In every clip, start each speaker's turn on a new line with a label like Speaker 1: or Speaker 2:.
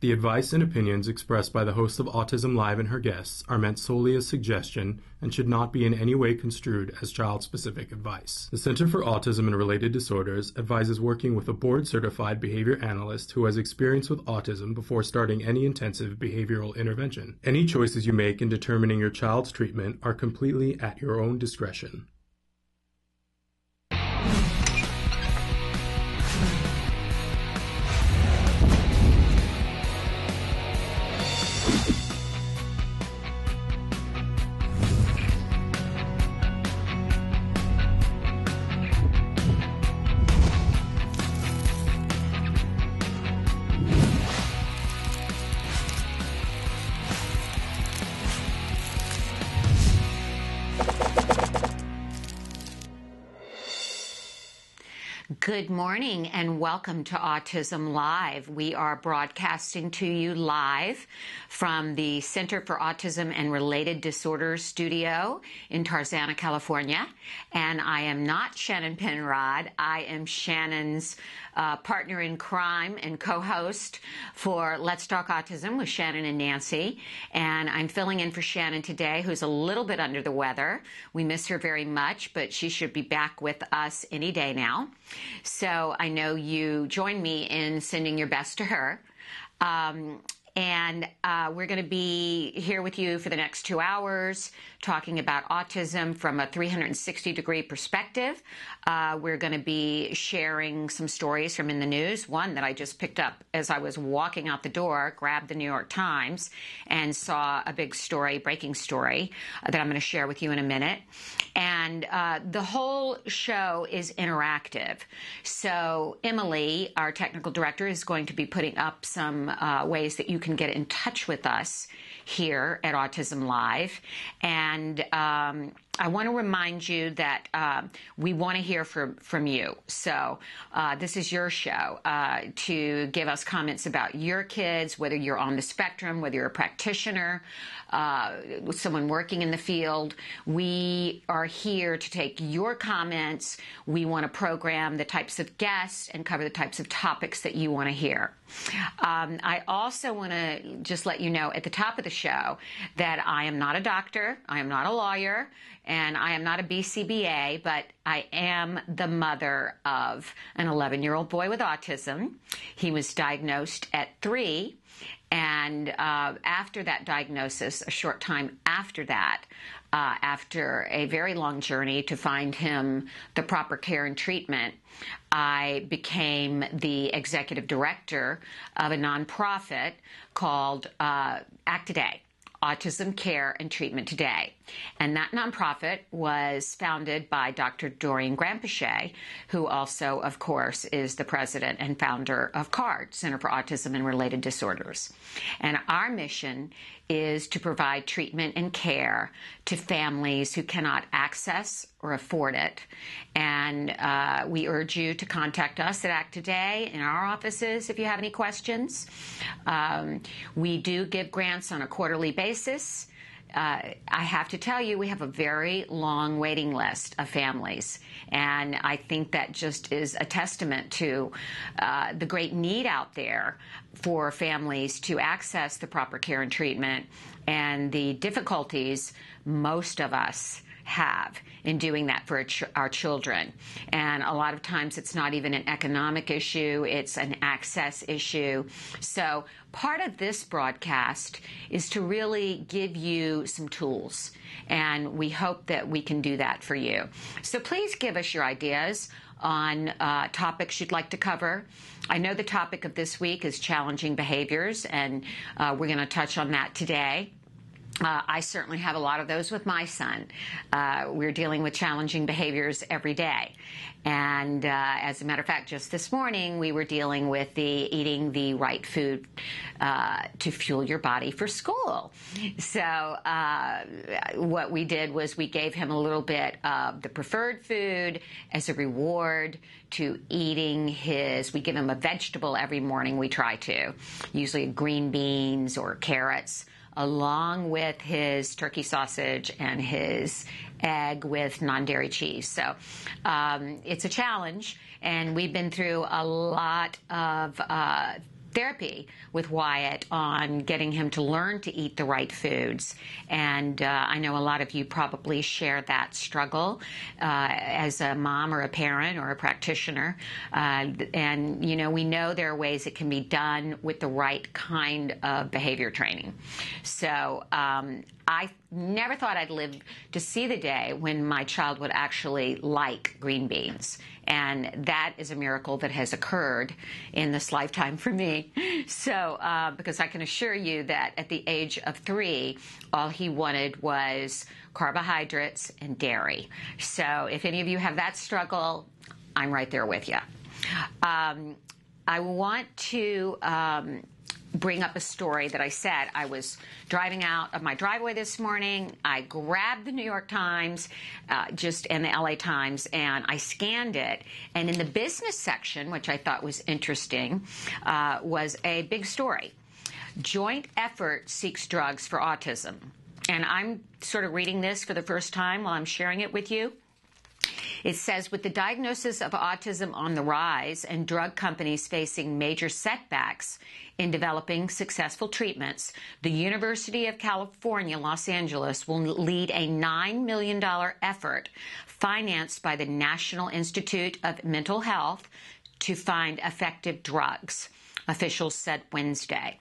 Speaker 1: The advice and opinions expressed by the host of Autism Live and her guests are meant solely as suggestion and should not be in any way construed as child-specific advice. The Center for Autism and Related Disorders advises working with a board-certified behavior analyst who has experience with autism before starting any intensive behavioral intervention. Any choices you make in determining your child's treatment are completely at your own discretion.
Speaker 2: Good morning and welcome to Autism Live. We are broadcasting to you live from the Center for Autism and Related Disorders studio in Tarzana, California. And I am not Shannon Penrod. I am Shannon's partner in crime and co-host for Let's Talk Autism with Shannon and Nancy. And I'm filling in for Shannon today, who's a little bit under the weather. We miss her very much, but she should be back with us any day now. So I know you join me in sending your best to her. And we're going to be here with you for the next 2 hours talking about autism from a 360-degree perspective. We're going to be sharing some stories from in the news. One that I just picked up as I was walking out the door, grabbed the New York Times, and saw a big story, breaking story, that I'm going to share with you in a minute. And the whole show is interactive. So Emily, our technical director, is going to be putting up some ways that you can get in touch with us here at Autism Live. And I want to remind you that we want to hear from you. So this is your show to give us comments about your kids, whether you're on the spectrum, whether you're a practitioner, someone working in the field. We are here to take your comments. We want to program the types of guests and cover the types of topics that you want to hear. I also want to just let you know at the top of the show that I am not a doctor, I am not a lawyer, and I am not a BCBA, but I am the mother of an 11-year-old boy with autism. He was diagnosed at 3, and after that diagnosis, a short time after that, after a very long journey to find him the proper care and treatment, I became the executive director of a nonprofit called Act Today, Autism Care and Treatment Today. And that nonprofit was founded by Dr. Doreen Granpeche, who also, of course, is the president and founder of CARD, Center for Autism and Related Disorders. And our mission is to provide treatment and care to families who cannot access or afford it. And we urge you to contact us at Act Today in our offices if you have any questions. We do give grants on a quarterly basis. I have to tell you, we have a very long waiting list of families, and I think that just is a testament to the great need out there for families to access the proper care and treatment and the difficulties most of us have in doing that for our children. And a lot of times it's not even an economic issue, it's an access issue. So part of this broadcast is to really give you some tools, and we hope that we can do that for you. So please give us your ideas on topics you'd like to cover. I know the topic of this week is challenging behaviors, and we're going to touch on that today. I certainly have a lot of those with my son. We're dealing with challenging behaviors every day. And as a matter of fact, just this morning, we were dealing with eating the right food to fuel your body for school. So what we did was we gave him a little bit of the preferred food as a reward to eating we give him a vegetable every morning. We try to, usually green beans or carrots, along with his turkey sausage and his egg with non-dairy cheese. So it's a challenge, and we've been through a lot of therapy with Wyatt on getting him to learn to eat the right foods. And I know a lot of you probably share that struggle as a mom or a parent or a practitioner. And, you know, we know there are ways it can be done with the right kind of behavior training. So I never thought I'd live to see the day when my child would actually like green beans. And that is a miracle that has occurred in this lifetime for me. So, because I can assure you that at the age of 3, all he wanted was carbohydrates and dairy. So if any of you have that struggle, I'm right there with you. I want to bring up a story that I said. I was driving out of my driveway this morning. I grabbed the New York Times and the LA Times, and I scanned it. And in the business section, which I thought was interesting, was a big story. Joint effort seeks drugs for autism. And I'm sort of reading this for the first time while I'm sharing it with you. It says, with the diagnosis of autism on the rise and drug companies facing major setbacks in developing successful treatments, the University of California, Los Angeles will lead a $9 million effort financed by the National Institute of Mental Health to find effective drugs, officials said Wednesday.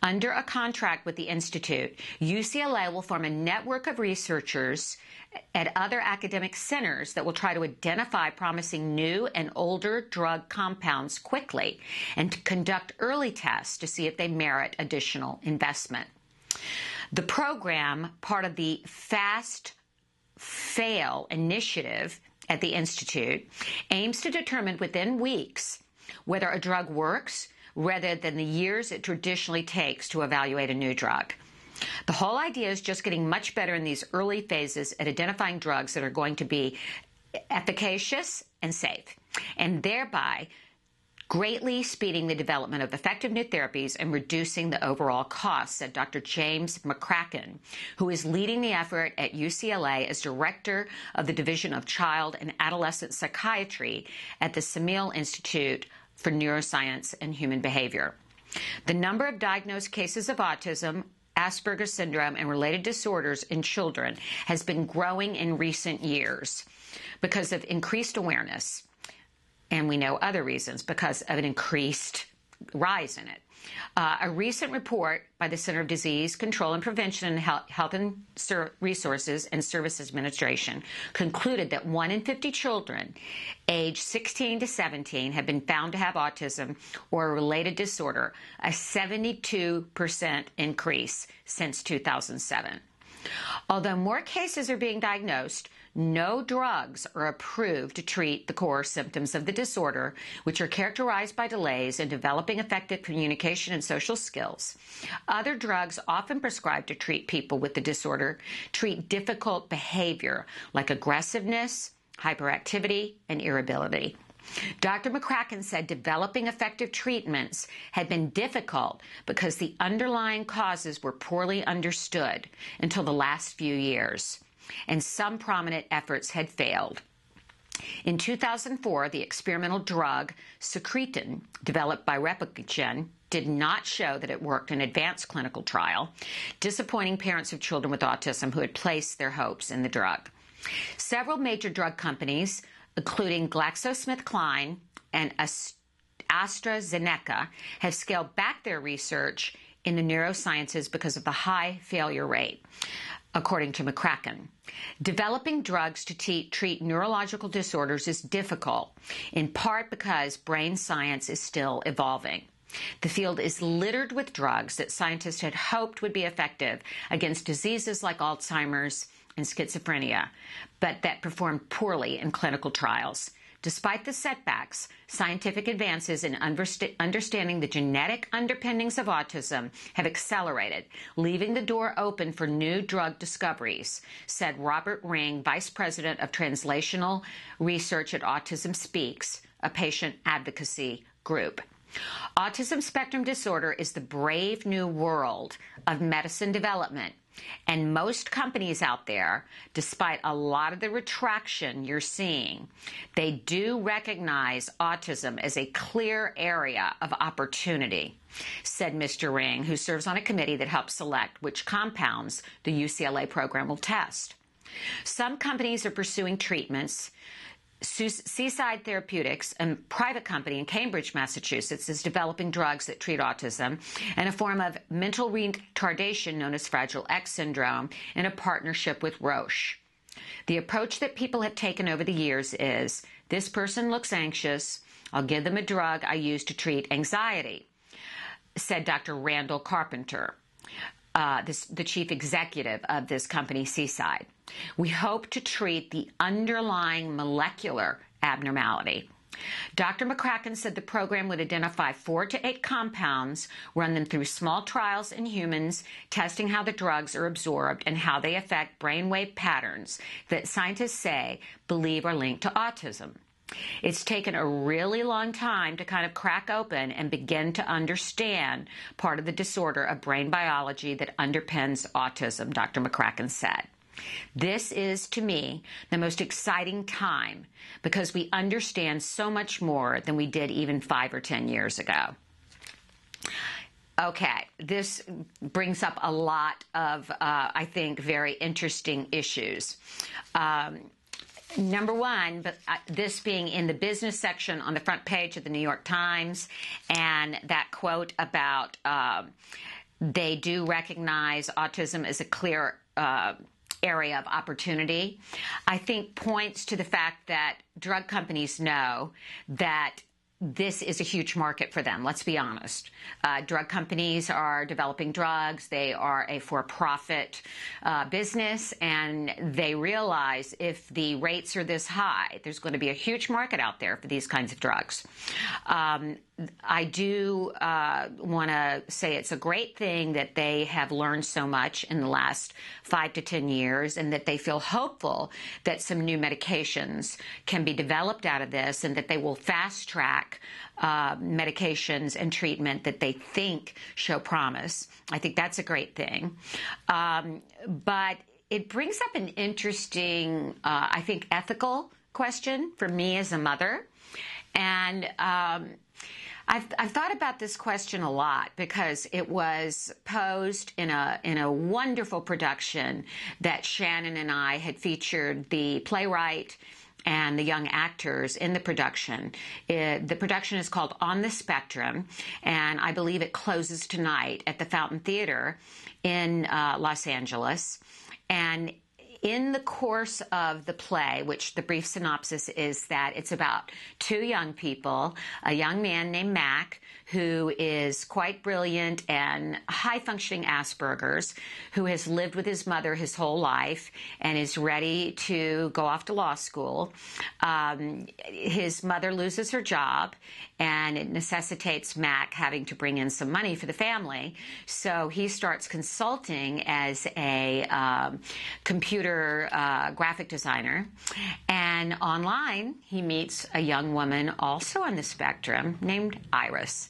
Speaker 2: Under a contract with the Institute, UCLA will form a network of researchers at other academic centers that will try to identify promising new and older drug compounds quickly and to conduct early tests to see if they merit additional investment. The program, part of the Fast Fail initiative at the Institute, aims to determine within weeks whether a drug works rather than the years it traditionally takes to evaluate a new drug. The whole idea is just getting much better in these early phases at identifying drugs that are going to be efficacious and safe, and thereby greatly speeding the development of effective new therapies and reducing the overall cost, said Dr. James McCracken, who is leading the effort at UCLA as director of the Division of Child and Adolescent Psychiatry at the Semel Institute for Neuroscience and Human Behavior. The number of diagnosed cases of autism, Asperger's syndrome, and related disorders in children has been growing in recent years because of increased awareness, and we know other reasons because of an increased rise in it. A recent report by the Center of Disease Control and Prevention and Health and Resources and Services Administration concluded that 1 in 50 children aged 16 to 17 have been found to have autism or a related disorder, a 72% increase since 2007. Although more cases are being diagnosed, no drugs are approved to treat the core symptoms of the disorder, which are characterized by delays in developing effective communication and social skills. Other drugs often prescribed to treat people with the disorder treat difficult behavior like aggressiveness, hyperactivity, and irritability. Dr. McCracken said developing effective treatments had been difficult because the underlying causes were poorly understood until the last few years, and some prominent efforts had failed. In 2004, the experimental drug secretin, developed by Repligen, did not show that it worked in advanced clinical trial, disappointing parents of children with autism who had placed their hopes in the drug. Several major drug companies, including GlaxoSmithKline and AstraZeneca, have scaled back their research in the neurosciences because of the high failure rate, according to McCracken. Developing drugs to treat neurological disorders is difficult, in part because brain science is still evolving. The field is littered with drugs that scientists had hoped would be effective against diseases like Alzheimer's and schizophrenia, but that performed poorly in clinical trials. Despite the setbacks, scientific advances in understanding the genetic underpinnings of autism have accelerated, leaving the door open for new drug discoveries, said Robert Ring, Vice President of Translational Research at Autism Speaks, a patient advocacy group. Autism spectrum disorder is the brave new world of medicine development, And most companies out there, despite a lot of the retraction you're seeing, they do recognize autism as a clear area of opportunity, said Mr. Ring, who serves on a committee that helps select which compounds the UCLA program will test. Some companies are pursuing treatments. Seaside Therapeutics, a private company in Cambridge, Massachusetts, is developing drugs that treat autism and a form of mental retardation known as Fragile X syndrome in a partnership with Roche. The approach that people have taken over the years is, this person looks anxious, I'll give them a drug I use to treat anxiety, said Dr. Randall Carpenter, the chief executive of this company, Seaside. We hope to treat the underlying molecular abnormality. Dr. McCracken said the program would identify 4 to 8 compounds, run them through small trials in humans, testing how the drugs are absorbed and how they affect brainwave patterns that scientists say believe are linked to autism. It's taken a really long time to kind of crack open and begin to understand part of the disorder of brain biology that underpins autism, Dr. McCracken said. This is, to me, the most exciting time because we understand so much more than we did even 5 or 10 years ago. Okay, this brings up a lot of, I think, very interesting issues. Number one, but this being in the business section on the front page of the New York Times, and that quote about they do recognize autism as a clear area of opportunity, I think points to the fact that drug companies know that this is a huge market for them. Let's be honest. Drug companies are developing drugs. They are a for-profit business, and they realize if the rates are this high, there's going to be a huge market out there for these kinds of drugs. I do want to say it's a great thing that they have learned so much in the last 5 to 10 years and that they feel hopeful that some new medications can be developed out of this and that they will fast track medications and treatment that they think show promise. I think that's a great thing. But it brings up an interesting, I think, ethical question for me as a mother. And I've thought about this question a lot because it was posed in a wonderful production that Shannon and I had featured the playwright and the young actors in the production. The production is called On the Spectrum, and I believe it closes tonight at the Fountain Theater in Los Angeles. And in the course of the play, which the brief synopsis is that it's about 2 young people, a young man named Mac, who is quite brilliant and high-functioning Asperger's, who has lived with his mother his whole life and is ready to go off to law school. His mother loses her job, and it necessitates Mac having to bring in some money for the family. So he starts consulting as a computer graphic designer. And online, he meets a young woman also on the spectrum named Iris.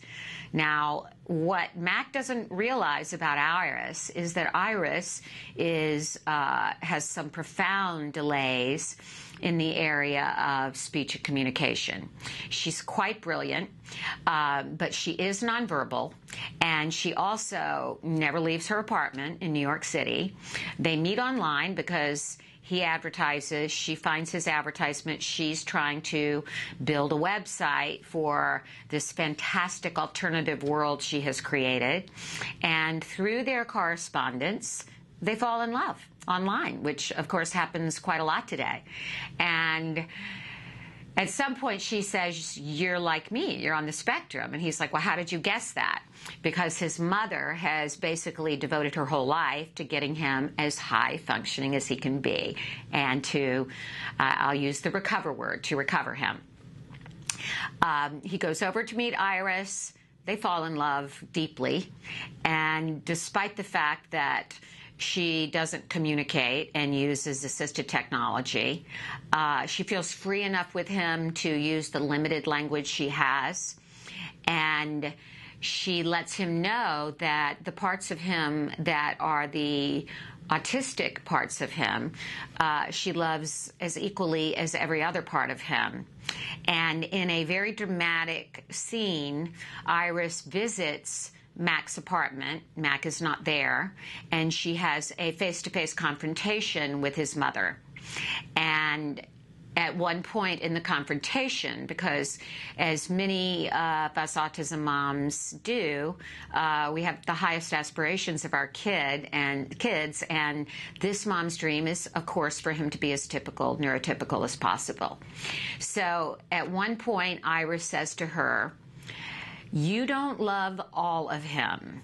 Speaker 2: Now, what Mac doesn't realize about Iris is that Iris has some profound delays in the area of speech and communication. She's quite brilliant, but she is nonverbal, and she also never leaves her apartment in New York City. They meet online because he advertises, she finds his advertisement, she's trying to build a website for this fantastic alternative world she has created. And through their correspondence, they fall in love online, which of course happens quite a lot today. And at some point she says, "You're like me, you're on the spectrum." And he's like, "Well, how did you guess that?" Because his mother has basically devoted her whole life to getting him as high functioning as he can be and to, I'll use the recover word, to recover him. He goes over to meet Iris. They fall in love deeply. And despite the fact that she doesn't communicate and uses assistive technology, she feels free enough with him to use the limited language she has. And she lets him know that the parts of him that are the autistic parts of him, she loves as equally as every other part of him. And in a very dramatic scene, Iris visits Mac's apartment. Mac is not there, and she has a face-to-face confrontation with his mother. And at one point in the confrontation, because as many of us autism moms do, we have the highest aspirations of our kids, and this mom's dream is, of course, for him to be as neurotypical as possible. So at one point, Iris says to her, "You don't love all of him.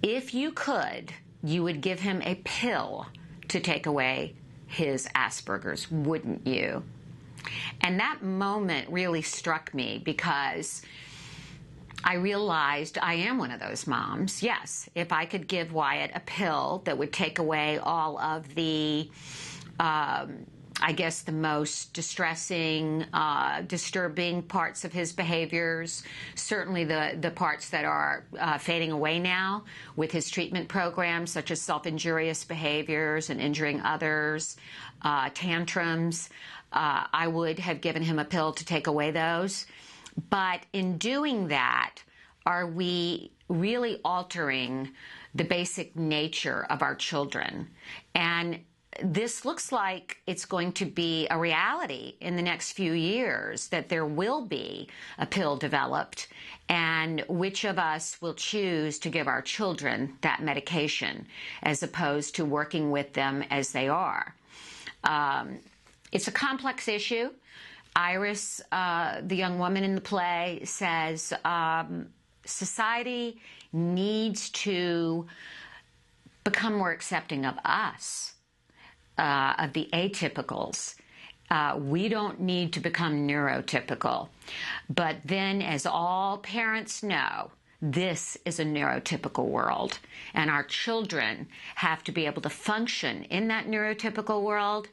Speaker 2: If you could, you would give him a pill to take away his Asperger's, wouldn't you?" And that moment really struck me, because I realized I am one of those moms. Yes, if I could give Wyatt a pill that would take away all of the I guess the most distressing, disturbing parts of his behaviors, certainly the parts that are fading away now with his treatment programs, such as self-injurious behaviors and injuring others, tantrums. I would have given him a pill to take away those. But in doing that, are we really altering the basic nature of our children? And this looks like it's going to be a reality in the next few years, that there will be a pill developed, and which of us will choose to give our children that medication as opposed to working with them as they are. It's a complex issue. Iris, the young woman in the play, says society needs to become more accepting of us, of the atypicals. We don't need to become neurotypical. But then, as all parents know, this is a neurotypical world, and our children have to be able to function in that neurotypical world,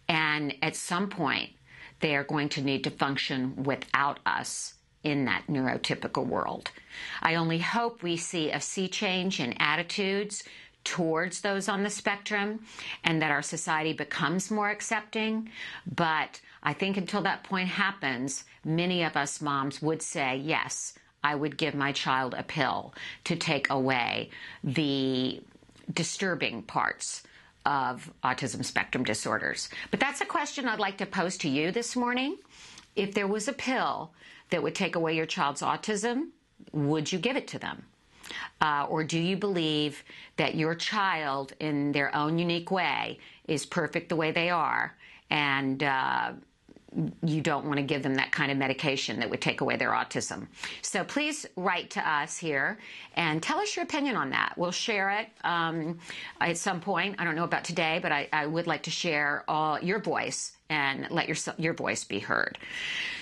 Speaker 2: and at some point, they are going to need to function without us in that neurotypical world. I only hope we see a sea change in attitudes towards those on the spectrum, and that our society becomes more accepting. But I think until that point happens, many of us moms would say, yes, I would give my child a pill to take away the disturbing parts of autism spectrum disorders. But that's a question I'd like to pose to you this morning. If there was a pill that would take away your child's autism, would you give it to them? Or do you believe that your child, in their own unique way, is perfect the way they are, and you don't want to give them that kind of medication that would take away their autism? So please write to us here and tell us your opinion on that. We'll share it at some point. I don't know about today, but I would like to share your voice and let your voice be heard.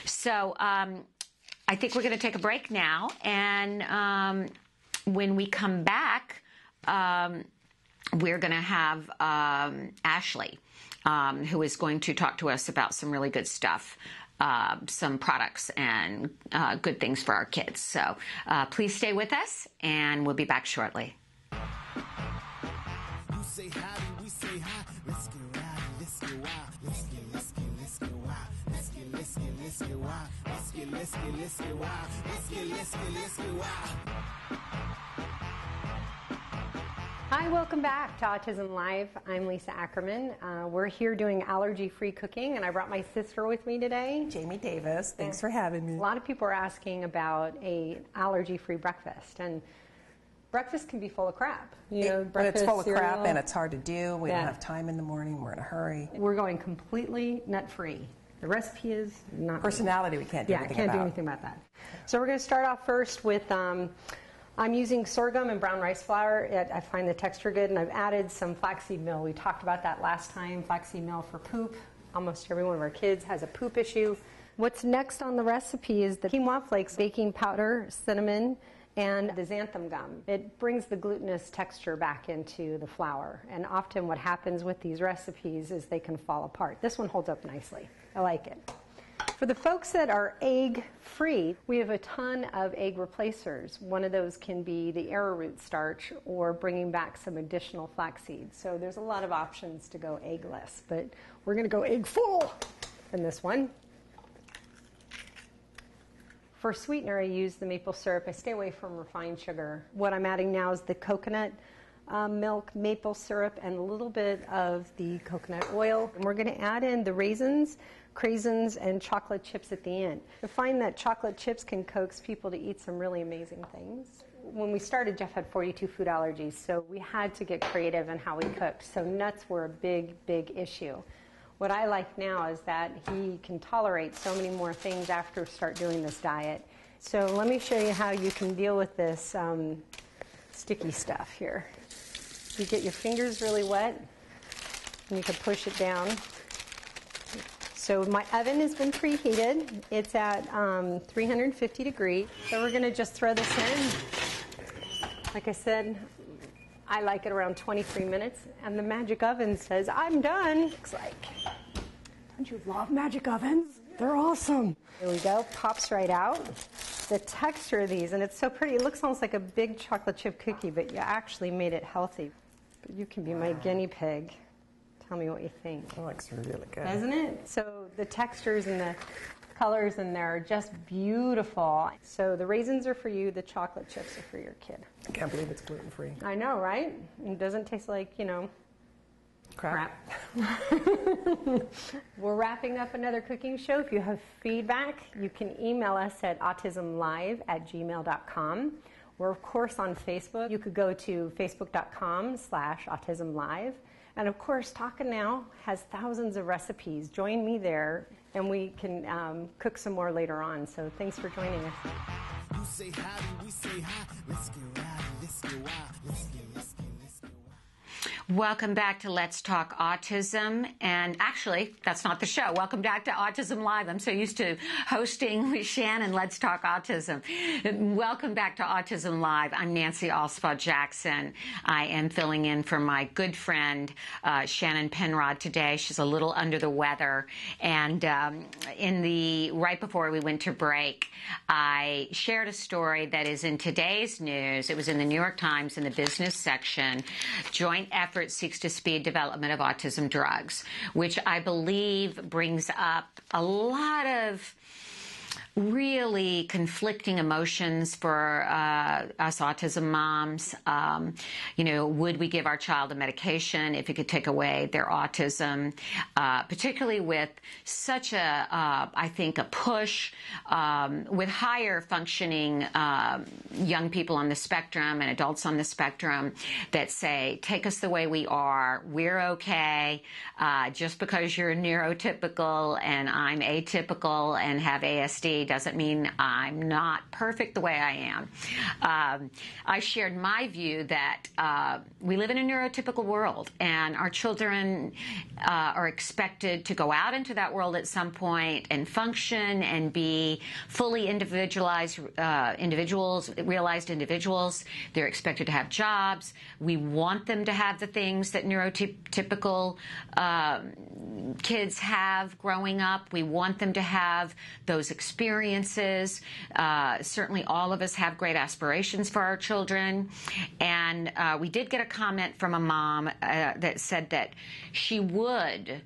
Speaker 2: So I think we're going to take a break now, and when we come back, we're going to have Ashley, who is going to talk to us about some really good stuff, some products and good things for our kids. So please stay with us, and we'll be back shortly.
Speaker 3: You say howdy, we say hi. Let's get rowdy, let's get wild. Let's get wild. Let's get wild. Let's get wild. Let's get wild.
Speaker 4: Hi, welcome back to Autism Live. I'm Lisa Ackerman. We're here doing allergy-free cooking, and I brought my sister with me today.
Speaker 5: Jamie Davis, thanks for having me.
Speaker 4: A lot of people are asking about a allergy-free breakfast, and breakfast can be full of crap.
Speaker 5: But it's full of crap, and it's hard to do. We don't have time in the morning. We're in a hurry.
Speaker 4: We're going completely nut-free. The recipe is not
Speaker 5: personality. We can't do anything about.
Speaker 4: Yeah, can't do anything about that. So we're going to start off first with. I'm using sorghum and brown rice flour. I find the texture good, and I've added some flaxseed meal. We talked about that last time, flaxseed meal for poop. Almost every one of our kids has a poop issue. What's next on the recipe is the quinoa flakes, baking powder, cinnamon, and the xanthan gum. It brings the glutinous texture back into the flour, and often what happens with these recipes is they can fall apart. This one holds up nicely. I like it. For For the folks that are egg-free, we have a ton of egg replacers. One of those can be the arrowroot starch or bringing back some additional flax seeds. So there's a lot of options to go eggless, but we're going to go egg full in this one. For sweetener, I use the maple syrup. I stay away from refined sugar. What I'm adding now is the coconut milk, maple syrup, and a little bit of the coconut oil. And we're going to add in the raisins, craisins, and chocolate chips at the end. I find that chocolate chips can coax people to eat some really amazing things. When we started, Jeff had 42 food allergies, so we had to get creative in how we cooked. So nuts were a big, big issue. What I like now is that he can tolerate so many more things after we start doing this diet. So let me show you how you can deal with this sticky stuff here. You get your fingers really wet, and you can push it down. So my oven has been preheated. It's at 350 degrees. So we're going to just throw this in. Like I said, I like it around 23 minutes. And the magic oven says, I'm done. Looks like, don't you love magic ovens? They're awesome. There we go. Pops right out. The texture of these, and it's so pretty. It looks almost like a big chocolate chip cookie, but you actually made it healthy. But you can be my guinea pig. Tell me what you think.
Speaker 5: That looks really good.
Speaker 4: Doesn't it? So the textures and the colors in there are just beautiful. So the raisins are for you, the chocolate chips are for your kid.
Speaker 5: I can't believe it's gluten-free.
Speaker 4: I know, right? It doesn't taste like, crap. We're wrapping up another cooking show. If you have feedback, you can email us at autismlive@gmail.com. We're, of course, on Facebook. You could go to facebook.com/autismlive. And of course, Talkin' Now has thousands of recipes. Join me there, and we can cook some more later on. So thanks for joining us.
Speaker 3: You say howdy, we say hi. Let's get rowdy, let's get wild. Let's get wild.
Speaker 2: Welcome back to Let's Talk Autism. And actually, that's not the show. Welcome back to Autism Live. I'm so used to hosting with Shannon, Let's Talk Autism. Welcome back to Autism Live. I'm Nancy Alspaugh-Jackson. I am filling in for my good friend, Shannon Penrod today. She's a little under the weather. And right before we went to break, I shared a story that is in today's news. It was in the New York Times in the business section. Joint effort seeks to speed development of autism drugs, which I believe brings up a lot of really conflicting emotions for us autism moms. Would we give our child a medication if it could take away their autism, particularly with such I think, a push with higher functioning young people on the spectrum and adults on the spectrum that say, take us the way we are. We're okay. Just because you're neurotypical and I'm atypical and have ASD doesn't mean I'm not perfect the way I am. I shared my view that we live in a neurotypical world, and our children are expected to go out into that world at some point and function and be fully individualized realized individuals. They're expected to have jobs. We want them to have the things that neurotypical kids have growing up. We want them to have those experiences. Certainly all of us have great aspirations for our children. And we did get a comment from a mom that said that she would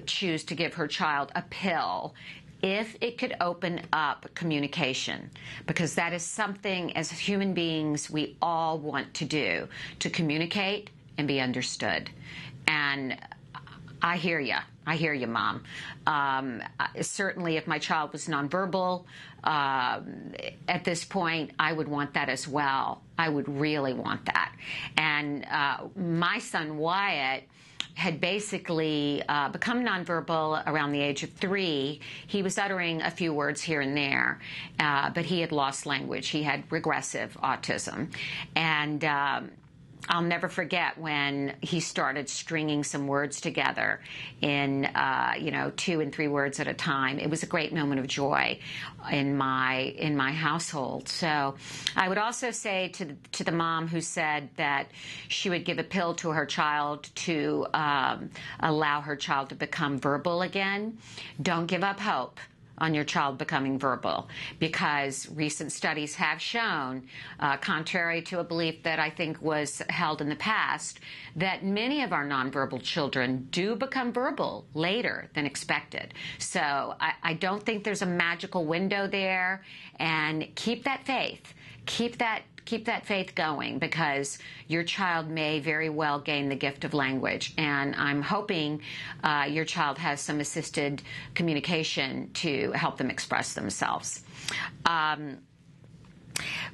Speaker 2: choose to give her child a pill if it could open up communication, because that is something as human beings we all want to do, to communicate and be understood. And I hear you. I hear you, Mom. Certainly, if my child was nonverbal at this point, I would want that as well. I would really want that. And my son, Wyatt, had basically become nonverbal around the age of 3. He was uttering a few words here and there, but he had lost language. He had regressive autism. And I'll never forget when he started stringing some words together in, 2 and 3 words at a time. It was a great moment of joy in my household. So I would also say to the mom who said that she would give a pill to her child to allow her child to become verbal again, don't give up hope. on your child becoming verbal, because recent studies have shown, contrary to a belief that I think was held in the past, that many of our nonverbal children do become verbal later than expected. So I don't think there's a magical window there, and keep that faith. Keep that faith going, because your child may very well gain the gift of language. And I'm hoping your child has some assisted communication to help them express themselves.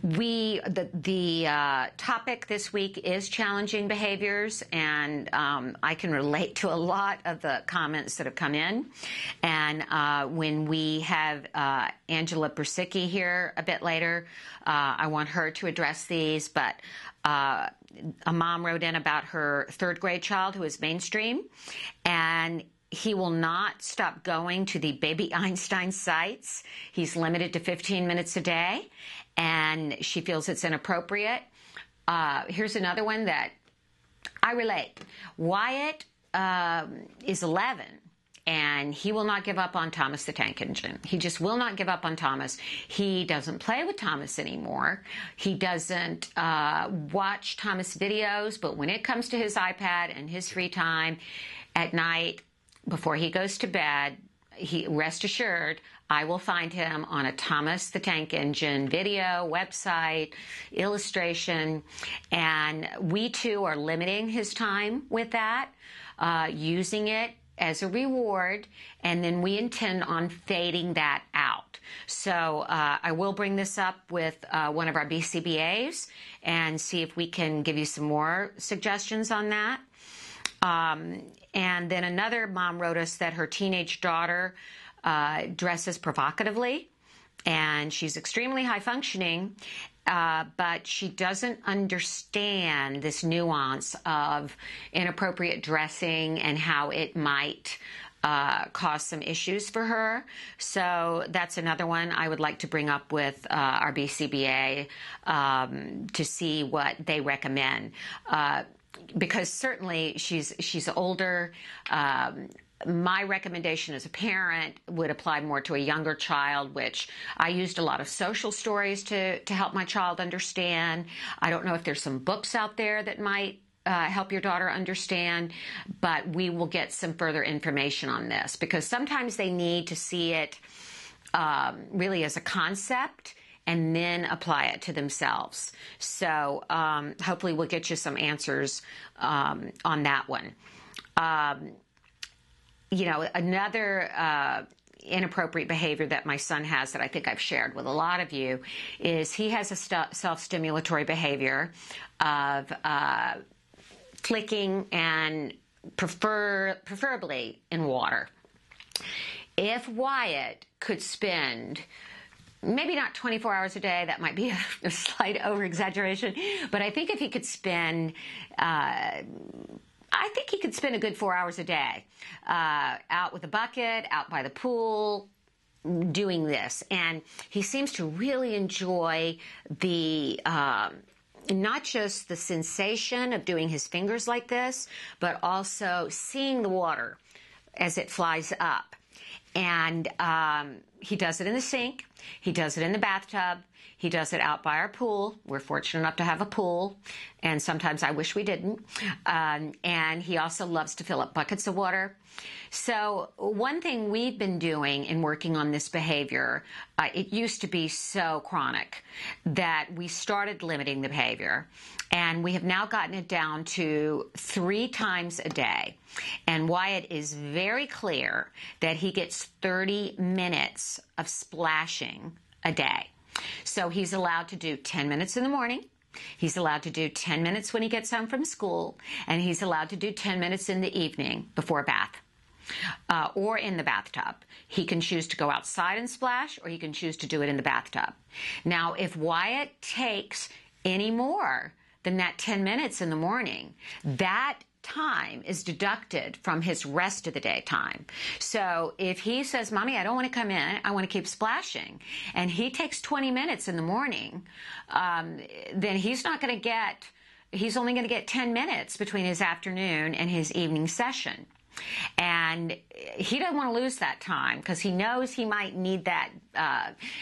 Speaker 2: The topic this week is challenging behaviors, and I can relate to a lot of the comments that have come in. And when we have Angela Persicke here a bit later, I want her to address these. But a mom wrote in about her third grade child who is mainstream, and he will not stop going to the Baby Einstein sites. He's limited to 15 minutes a day, and she feels it's inappropriate. Here's another one that I relate. Wyatt is 11, and he will not give up on Thomas the Tank Engine. He just will not give up on Thomas. He doesn't play with Thomas anymore. He doesn't watch Thomas videos, but when it comes to his iPad and his free time at night, before he goes to bed, rest assured, I will find him on a Thomas the Tank Engine video, website, illustration, and we too are limiting his time with that, using it as a reward, and then we intend on fading that out. So I will bring this up with one of our BCBAs and see if we can give you some more suggestions on that. And then another mom wrote us that her teenage daughter dresses provocatively, and she's extremely high functioning, but she doesn't understand this nuance of inappropriate dressing and how it might cause some issues for her. So that's another one I would like to bring up with our BCBA to see what they recommend. Because certainly she's older. My recommendation as a parent would apply more to a younger child, which I used a lot of social stories to help my child understand. I don't know if there's some books out there that might help your daughter understand, but we will get some further information on this, because sometimes they need to see it really as a concept and then apply it to themselves. So hopefully we'll get you some answers on that one. Another inappropriate behavior that my son has that I think I've shared with a lot of you is he has a self-stimulatory behavior of flicking, and preferably in water. If Wyatt could spend maybe not 24 hours a day, that might be a slight over-exaggeration, but I think if he could spend, a good 4 hours a day out with a bucket, out by the pool, doing this. And he seems to really enjoy the not just the sensation of doing his fingers like this, but also seeing the water as it flies up. And he does it in the sink. He does it in the bathtub. He does it out by our pool. We're fortunate enough to have a pool, and sometimes I wish we didn't. And he also loves to fill up buckets of water. So one thing we've been doing in working on this behavior, it used to be so chronic that we started limiting the behavior, and we have now gotten it down to 3 times a day. And Wyatt is very clear that he gets 30 minutes of splashing a day. So he's allowed to do 10 minutes in the morning. He's allowed to do 10 minutes when he gets home from school, and he's allowed to do 10 minutes in the evening before a bath. Or in the bathtub. He can choose to go outside and splash, or he can choose to do it in the bathtub. Now, if Wyatt takes any more than that 10 minutes in the morning, that time is deducted from his rest of the day time. So if he says, Mommy, I don't want to come in, I want to keep splashing, and he takes 20 minutes in the morning, then he's only going to get 10 minutes between his afternoon and his evening session. And he doesn't want to lose that time because he knows he might need that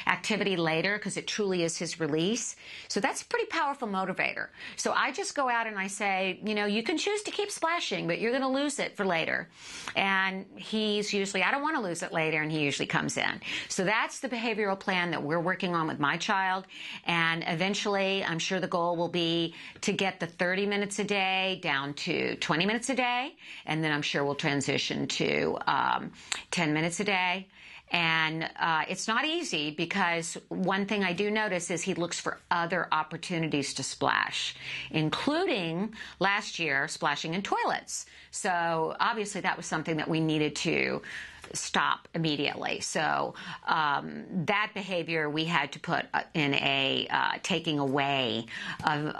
Speaker 2: activity later because it truly is his release. So that's a pretty powerful motivator. So I just go out and I say, you know, you can choose to keep splashing, but you're going to lose it for later. And he's usually, I don't want to lose it later, and he usually comes in. So that's the behavioral plan that we're working on with my child. And eventually, I'm sure the goal will be to get the 30 minutes a day down to 20 minutes a day. And then I'm sure we'll transition to 10 minutes a day. And it's not easy because one thing I do notice is he looks for other opportunities to splash, including last year splashing in toilets. So obviously that was something that we needed to stop immediately. So that behavior we had to put in a taking away of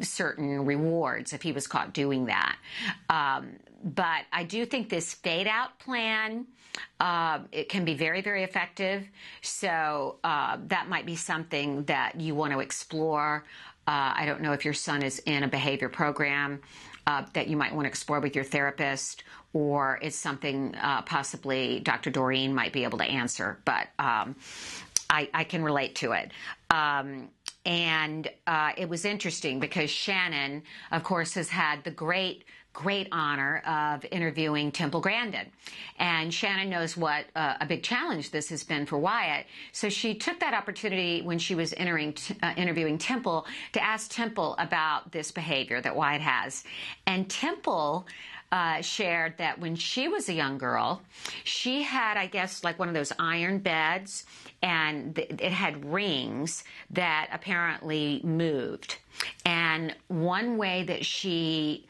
Speaker 2: certain rewards if he was caught doing that. But I do think this fade out plan, it can be very, very effective. So that might be something that you want to explore. I don't know if your son is in a behavior program that you might want to explore with your therapist, or it's something possibly Dr. Doreen might be able to answer, but I can relate to it. And it was interesting because Shannon, of course, has had the great honor of interviewing Temple Grandin. And Shannon knows what a big challenge this has been for Wyatt. So she took that opportunity when she was interviewing Temple to ask Temple about this behavior that Wyatt has. And Temple shared that when she was a young girl, she had, I guess, like one of those iron beds, and it had rings that apparently moved. And one way that she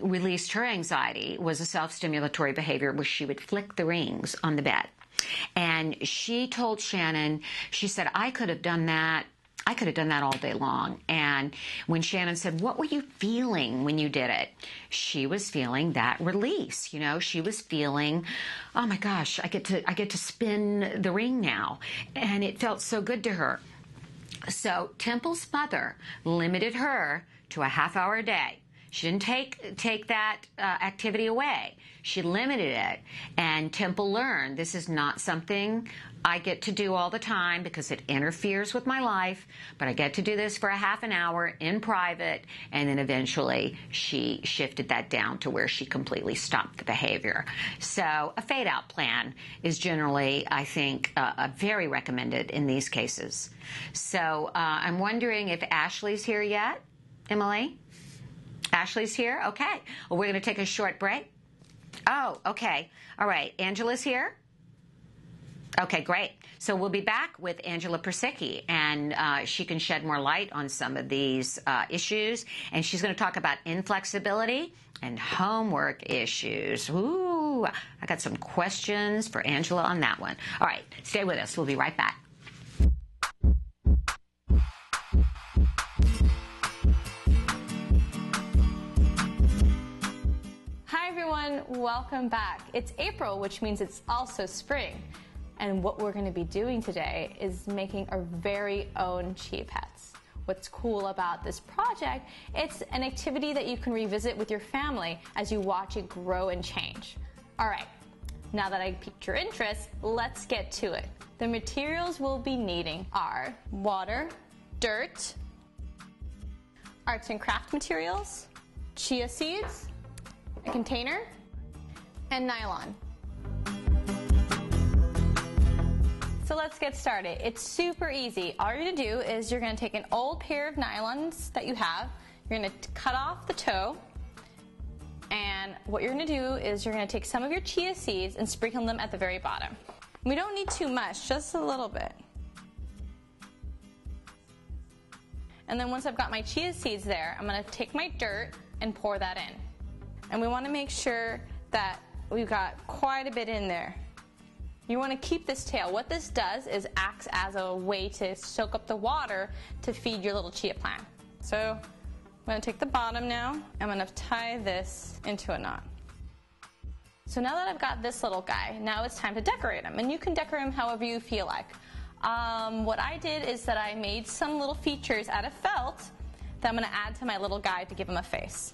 Speaker 2: released her anxiety was a self-stimulatory behavior where she would flick the rings on the bed. And she told Shannon, she said, I could have done that. I could have done that all day long. And when Shannon said, what were you feeling when you did it? She was feeling that release. You know, she was feeling, oh my gosh, I get to spin the ring now. And it felt so good to her. So Temple's mother limited her to a half hour a day. She didn't take that activity away. She limited it. And Temple learned this is not something I get to do all the time because it interferes with my life, but I get to do this for a half an hour in private. And then eventually she shifted that down to where she completely stopped the behavior. So a fade out plan is generally, I think, very recommended in these cases. So I'm wondering if Ashley's here yet, Emily? Ashley's here? Okay. Well, we're going to take a short break. Oh, okay. All right. Angela's here? Okay, great. So we'll be back with Angela Persicke, and she can shed more light on some of these issues. And she's going to talk about inflexibility and homework issues. Ooh, I got some questions for Angela on that one. All right, stay with us. We'll be right back.
Speaker 6: Hi everyone, welcome back. It's April, which means it's also spring. And what we're going to be doing today is making our very own chia pets. What's cool about this project, it's an activity that you can revisit with your family as you watch it grow and change. All right, now that I piqued your interest, let's get to it. The materials we'll be needing are water, dirt, arts and craft materials, chia seeds, a container, and nylon. So let's get started. It's super easy. All you're going to do is you're going to take an old pair of nylons that you have. You're going to cut off the toe. And what you're going to do is you're going to take some of your chia seeds and sprinkle them at the very bottom. We don't need too much, just a little bit. And then once I've got my chia seeds there, I'm going to take my dirt and pour that in. And we want to make sure that we've got quite a bit in there. You want to keep this tail. What this does is acts as a way to soak up the water to feed your little chia plant. So I'm going to take the bottom now. I'm going to tie this into a knot. So now that I've got this little guy, now it's time to decorate him. And you can decorate him however you feel like. What I did is that I made some little features out of felt that I'm going to add to my little guy to give him a face.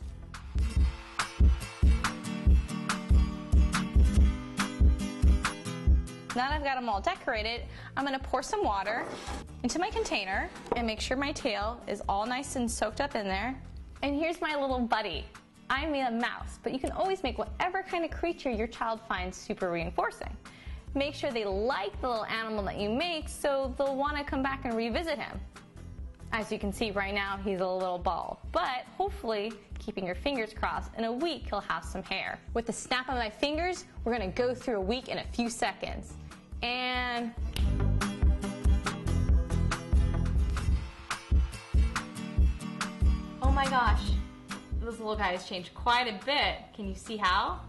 Speaker 6: Now that I've got them all decorated, I'm going to pour some water into my container and make sure my tail is all nice and soaked up in there. And here's my little buddy. I made a mouse, but you can always make whatever kind of creature your child finds super reinforcing. Make sure they like the little animal that you make so they'll want to come back and revisit him. As you can see right now, he's a little ball, but hopefully, keeping your fingers crossed, in a week he'll have some hair. With the snap of my fingers, we're going to go through a week in a few seconds. And oh my gosh, this little guy has changed quite a bit. Can you see how?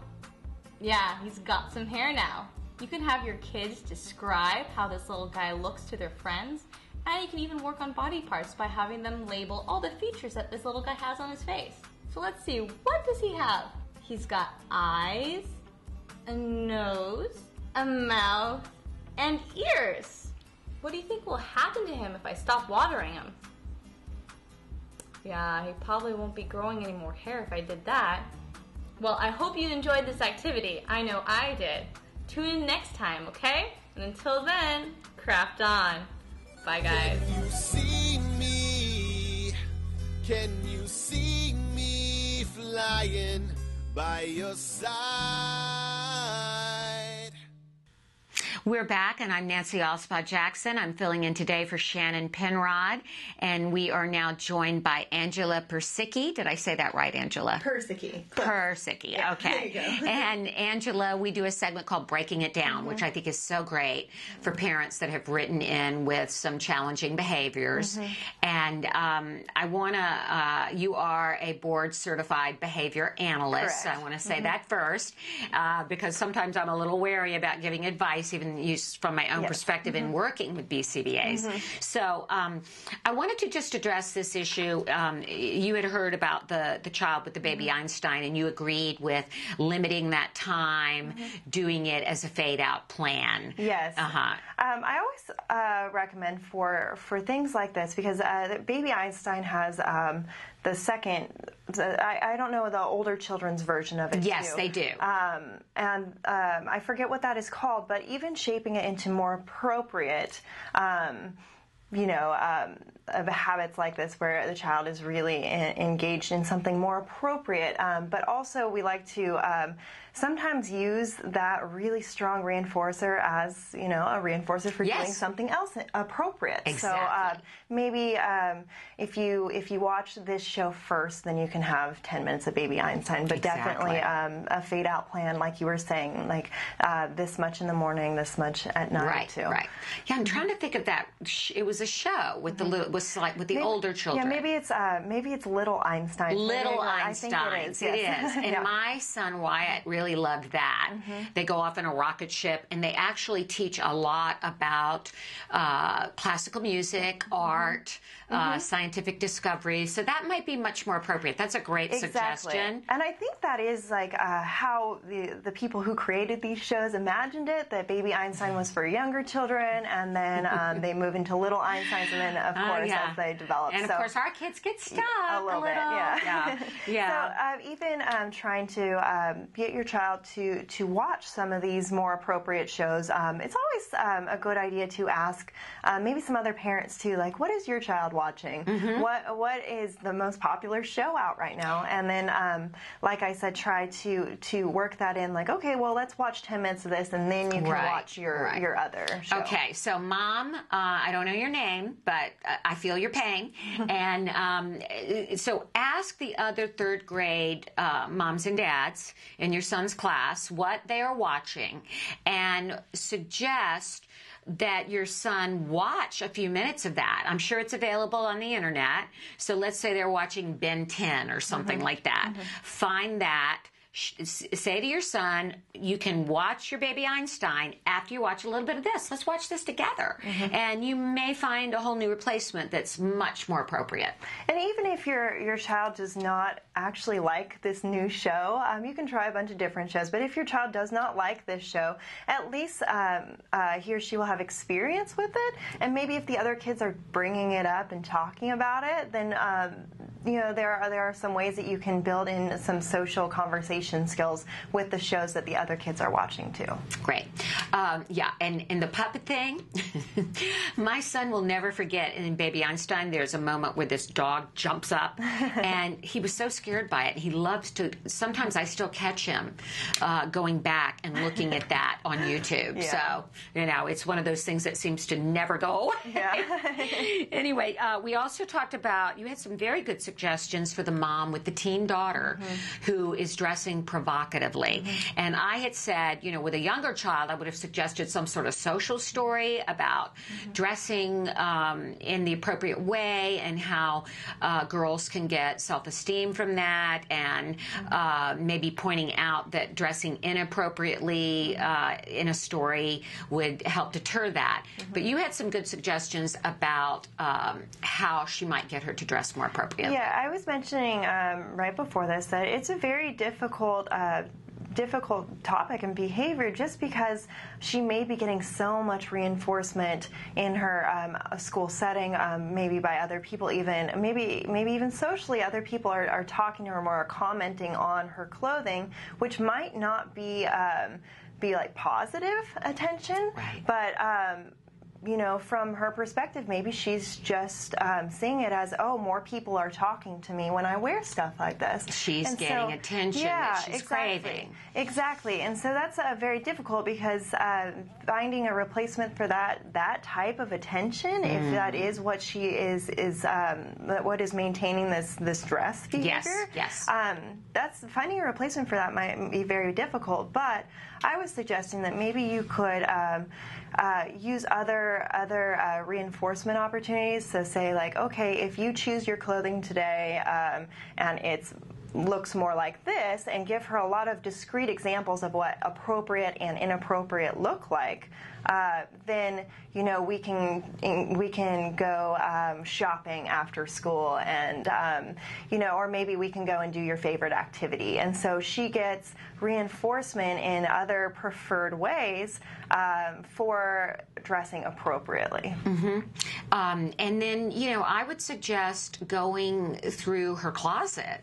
Speaker 6: Yeah, he's got some hair now. You can have your kids describe how this little guy looks to their friends, and you can even work on body parts by having them label all the features that this little guy has on his face. So let's see, what does he have? He's got eyes, a nose, a mouth, and ears. What do you think will happen to him if I stop watering him? Yeah, he probably won't be growing any more hair if I did that. Well, I hope you enjoyed this activity. I know I did. Tune in next time, okay? And until then, craft on. Bye, guys.
Speaker 3: Can you see me? Can you see me flying by your side?
Speaker 2: We're back, and I'm Nancy Alspaugh-Jackson. I'm filling in today for Shannon Penrod, and we are now joined by Angela Persicke. Did I say that right, Angela?
Speaker 5: Persicke.
Speaker 2: Persicke,
Speaker 5: Yeah,
Speaker 2: okay.
Speaker 5: there you go.
Speaker 2: And Angela, we do a segment called Breaking It Down, which I think is so great for parents that have written in with some challenging behaviors. And I want to, you are a board-certified behavior analyst, so I want to say that first, because sometimes I'm a little wary about giving advice, even used from my own perspective in working with BCBAs. So I wanted to just address this issue. You had heard about the child with the baby Einstein, and you agreed with limiting that time, doing it as a fade-out plan.
Speaker 7: Yes. I always recommend for things like this, because baby Einstein has the second, I don't know the older children's version of it.
Speaker 2: Yes,
Speaker 7: too.
Speaker 2: they do.
Speaker 7: And I forget what that is called, but even shaping it into more appropriate, of habits like this where the child is really engaged in something more appropriate. But also we like to sometimes use that really strong reinforcer as, a reinforcer for doing something else appropriate.
Speaker 2: Exactly.
Speaker 7: So maybe if you watch this show first, then you can have 10 minutes of baby Einstein. But definitely a fade out plan, like you were saying, like this much in the morning, this much at night too.
Speaker 2: Right. Yeah, I'm trying to think of that. It was a show with the older children.
Speaker 7: Yeah, maybe it's Little Einstein.
Speaker 2: Little
Speaker 7: Einstein.
Speaker 2: I think it is. And my son Wyatt really loved that. They go off in a rocket ship, and they actually teach a lot about classical music, art, scientific discovery. So that might be much more appropriate. That's a great suggestion.
Speaker 7: And I think that is like how the people who created these shows imagined it, that baby Einstein was for younger children, and then they move into Little Einsteins, and then of course as they develop.
Speaker 2: And of course our kids get stuck
Speaker 7: a little bit. Yeah.
Speaker 2: Yeah.
Speaker 7: So even trying to get your child to watch some of these more appropriate shows, it's always a good idea to ask maybe some other parents too, like, what is your child watching? What is the most popular show out right now? And then like I said, try to work that in, like, okay, well, let's watch 10 minutes of this, and then you can watch your other show.
Speaker 2: Okay, so Mom, I don't know your name, but I feel your pain. And so ask the other third grade moms and dads in your son's class what they are watching, and suggest that your son watch a few minutes of that. I'm sure it's available on the internet. So let's say they're watching Ben 10 or something like that. Find that. Say to your son, you can watch your baby Einstein after you watch a little bit of this. Let's watch this together. And you may find a whole new replacement that's much more appropriate.
Speaker 7: And even if your child does not actually like this new show, you can try a bunch of different shows. But if your child does not like this show, at least he or she will have experience with it. And maybe if the other kids are bringing it up and talking about it, then there are some ways that you can build in some social conversation communication skills with the shows that the other kids are watching too.
Speaker 2: Great. Yeah, and the puppet thing, my son will never forget. In Baby Einstein, there's a moment where this dog jumps up, and he was so scared by it. He loves to, sometimes I still catch him going back and looking at that on YouTube.
Speaker 7: Yeah.
Speaker 2: So, it's one of those things that seems to never go away.
Speaker 7: Yeah.
Speaker 2: Anyway, we also talked about, you had some very good suggestions for the mom with the teen daughter who is dressing provocatively. And I had said, with a younger child, I would have suggested some sort of social story about dressing in the appropriate way and how girls can get self-esteem from that, and maybe pointing out that dressing inappropriately in a story would help deter that. But you had some good suggestions about how she might get her to dress more appropriately.
Speaker 7: Yeah, I was mentioning right before this that it's a very difficult topic and behavior, just because she may be getting so much reinforcement in her school setting, maybe by other people, even maybe even socially, other people are talking to her more, or commenting on her clothing, which might not be like positive attention,
Speaker 2: right.
Speaker 7: But from her perspective, maybe she's just seeing it as, oh, more people are talking to me when I wear stuff like this.
Speaker 2: She's getting attention that she's craving.
Speaker 7: Exactly. And so that's very difficult, because finding a replacement for that type of attention, if that is what she is what is maintaining this dress behavior.
Speaker 2: Yes.
Speaker 7: That's finding a replacement for that might be very difficult. But I was suggesting that maybe you could use other reinforcement opportunities. So say, like, okay, if you choose your clothing today and it looks more like this, and give her a lot of discrete examples of what appropriate and inappropriate look like, then we can go shopping after school, and or maybe we can go and do your favorite activity. And so she gets reinforcement in other preferred ways for dressing appropriately.
Speaker 2: And then I would suggest going through her closet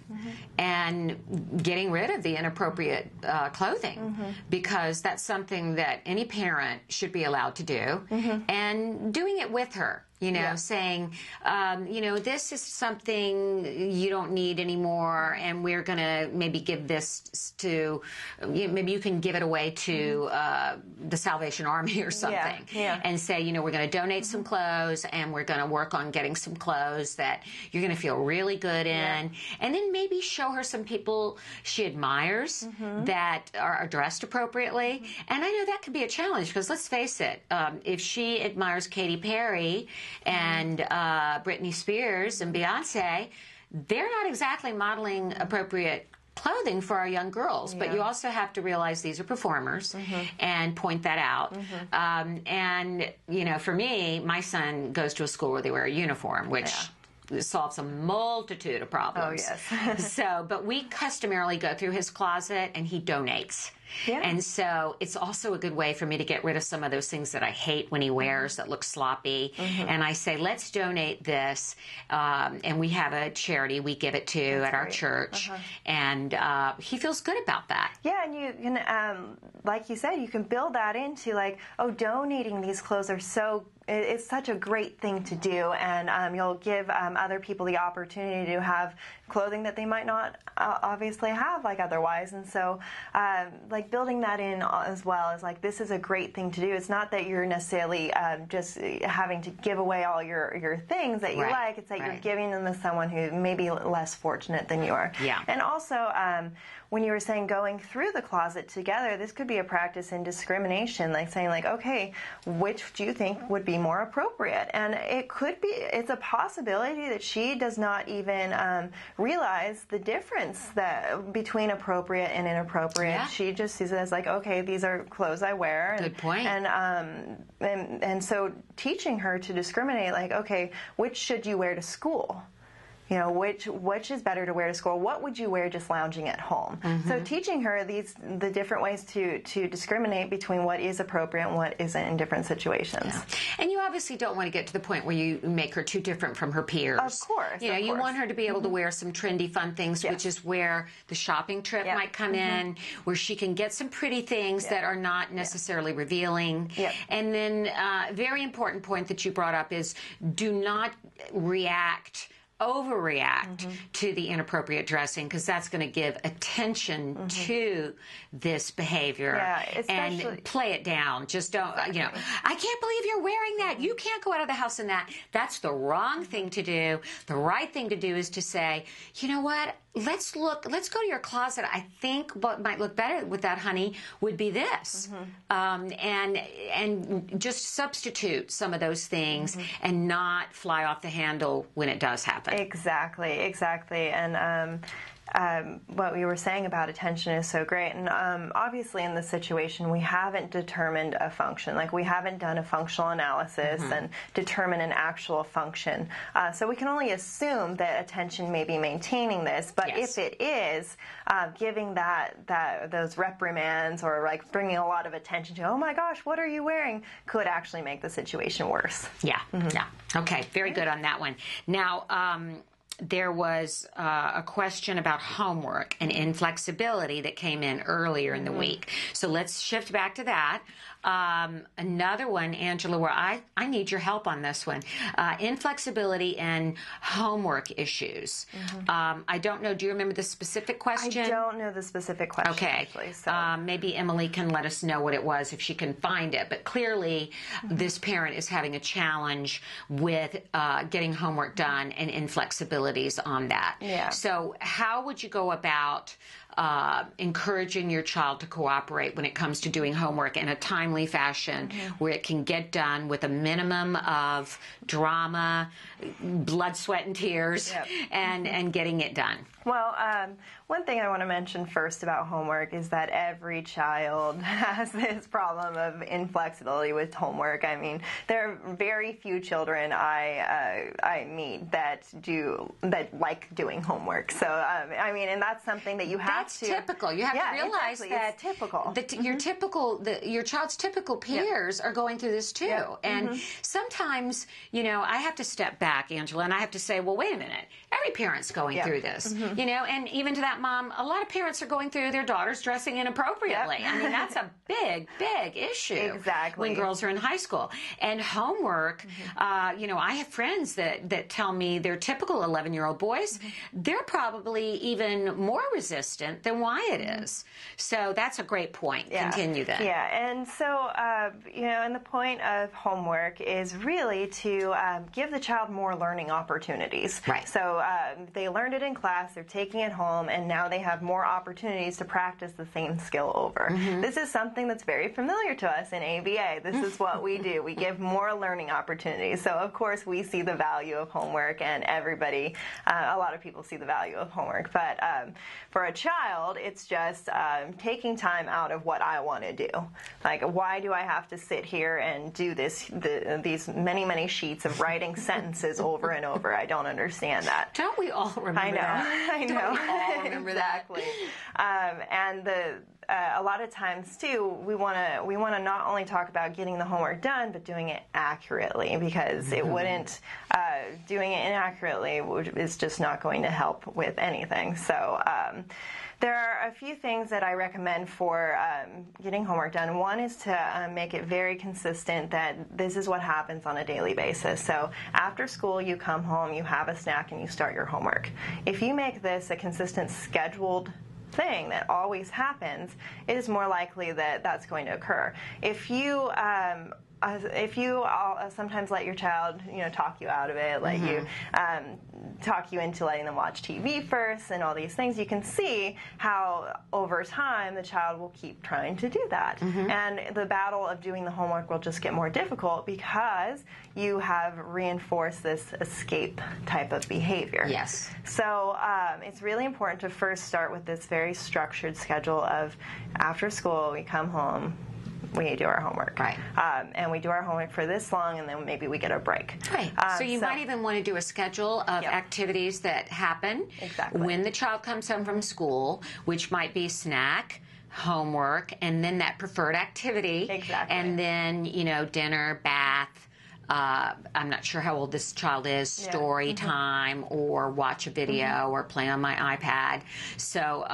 Speaker 2: and getting rid of the inappropriate clothing, because that's something that any parent should be allowed to do, and doing it with her. Saying, this is something you don't need anymore, and we're going to maybe give this to, maybe you can give it away to the Salvation Army or something.
Speaker 7: Yeah.
Speaker 2: And say, we're going to donate some clothes, and we're going to work on getting some clothes that you're going to feel really good in. Yeah. And then maybe show her some people she admires that are dressed appropriately. And I know that could be a challenge, because let's face it, if she admires Katy Perry and Britney Spears and Beyonce, they're not exactly modeling appropriate clothing for our young girls. But you also have to realize these are performers and point that out. And, for me, my son goes to a school where they wear a uniform, which solves a multitude of problems.
Speaker 7: Oh, yes.
Speaker 2: But we customarily go through his closet, and he donates. Yeah. And so it's also a good way for me to get rid of some of those things that I hate when he wears that look sloppy. And I say, let's donate this. And we have a charity we give it to at our church. And he feels good about that.
Speaker 7: Yeah, and you can, like you said, you can build that into, like, oh, donating these clothes it's such a great thing to do, and you'll give other people the opportunity to have clothing that they might not obviously have like otherwise. And so like building that in as well is like, this is a great thing to do. It's not that you're necessarily just having to give away all your things that you like. It's that you're giving them to someone who may be less fortunate than you are.
Speaker 2: Yeah.
Speaker 7: And also when you were saying going through the closet together, this could be a practice in discrimination, like saying, like, okay, which do you think would be more appropriate? And it's a possibility that she does not even realize the difference between appropriate and inappropriate. Yeah. She just sees it as like, okay, these are clothes I wear.
Speaker 2: Good point.
Speaker 7: And so teaching her to discriminate, like, okay, which should you wear to school? which is better to wear to school? What would you wear just lounging at home? So teaching her the different ways to discriminate between what is appropriate and what isn't in different situations.
Speaker 2: Yeah. And you obviously don't want to get to the point where you make her too different from her peers.
Speaker 7: Of course.
Speaker 2: You want her to be able to wear some trendy, fun things, which is where the shopping trip might come in, where she can get some pretty things that are not necessarily revealing. And then very important point that you brought up is do not overreact to the inappropriate dressing, because that's going to give attention to this behavior, and play it down. Just don't, I can't believe you're wearing that. You can't go out of the house in that. That's the wrong thing to do. The right thing to do is to say, you know what? Let's go to your closet. I think what might look better with that, honey, would be this. And just substitute some of those things and not fly off the handle when it does happen.
Speaker 7: Exactly. And what we were saying about attention is so great. And obviously in this situation, we haven't determined a function. Like, we haven't done a functional analysis and determined an actual function. So we can only assume that attention may be maintaining this. But if it is, giving those reprimands or like bringing a lot of attention to, oh my gosh, what are you wearing, could actually make the situation worse.
Speaker 2: Yeah. Okay, very good on that one. Now, there was a question about homework and inflexibility that came in earlier in the week. So let's shift back to that. Another one, Angela, where I need your help on this one. Inflexibility and homework issues. I don't know. Do you remember the specific question?
Speaker 7: I don't know the specific question.
Speaker 2: Okay.
Speaker 7: Actually, so.
Speaker 2: Maybe Emily can let us know what it was if she can find it. But clearly, this parent is having a challenge with getting homework done and inflexibilities on that.
Speaker 7: Yeah.
Speaker 2: So how would you go about encouraging your child to cooperate when it comes to doing homework in a timely fashion where it can get done with a minimum of drama, blood, sweat, and tears, and getting it done?
Speaker 7: Well, one thing I want to mention first about homework is that every child has this problem of inflexibility with homework. I mean, there are very few children I meet that like doing homework. So, I mean, and that's something that you have
Speaker 2: to. That's typical. You have to realize that
Speaker 7: it's typical.
Speaker 2: Your child's typical peers are going through this too. And sometimes, I have to step back, Angela, and I have to say, well, wait a minute. Every parent's going through this. And even to that mom, a lot of parents are going through their daughters dressing inappropriately. I mean, that's a big issue.
Speaker 7: Exactly.
Speaker 2: When girls are in high school. And homework, I have friends that tell me their typical 11-year-old boys, they're probably even more resistant than Wyatt is. So that's a great point. Continue then.
Speaker 7: Yeah, and so, and the point of homework is really to give the child more learning opportunities.
Speaker 2: Right.
Speaker 7: So they learned it in class, they're taking it home, and now they have more opportunities to practice the same skill over. This is something that's very familiar to us in ABA. This is what we do. We give more learning opportunities. So, of course, we see the value of homework, and everybody, a lot of people see the value of homework. But for a child, it's just taking time out of what I want to do. Like, why do I have to sit here and do these many sheets of writing sentences over and over? I don't understand that.
Speaker 2: Don't we all remember that?
Speaker 7: I know.
Speaker 2: Don't we all remember
Speaker 7: exactly. And a lot of times too, we want to not only talk about getting the homework done, but doing it accurately, because it wouldn't doing it inaccurately is just not going to help with anything. So. There are a few things that I recommend for getting homework done. One is to make it very consistent that this is what happens on a daily basis. So after school, you come home, you have a snack, and you start your homework. If you make this a consistent, scheduled thing that always happens, it is more likely that that's going to occur. If you sometimes let your child, talk you out of it, let you talk you into letting them watch TV first and all these things, you can see how over time the child will keep trying to do that. And the battle of doing the homework will just get more difficult because you have reinforced this escape type of behavior.
Speaker 2: Yes.
Speaker 7: So it's really important to first start with this very structured schedule of after school, we come home, do our homework.
Speaker 2: Right.
Speaker 7: And we do our homework for this long, and then maybe we get a break.
Speaker 2: Right. So you might even want to do a schedule of activities that happen when the child comes home from school, which might be snack, homework, and then that preferred activity.
Speaker 7: Exactly.
Speaker 2: And then, dinner, bath. I'm not sure how old this child is, story time, or watch a video, or play on my iPad. So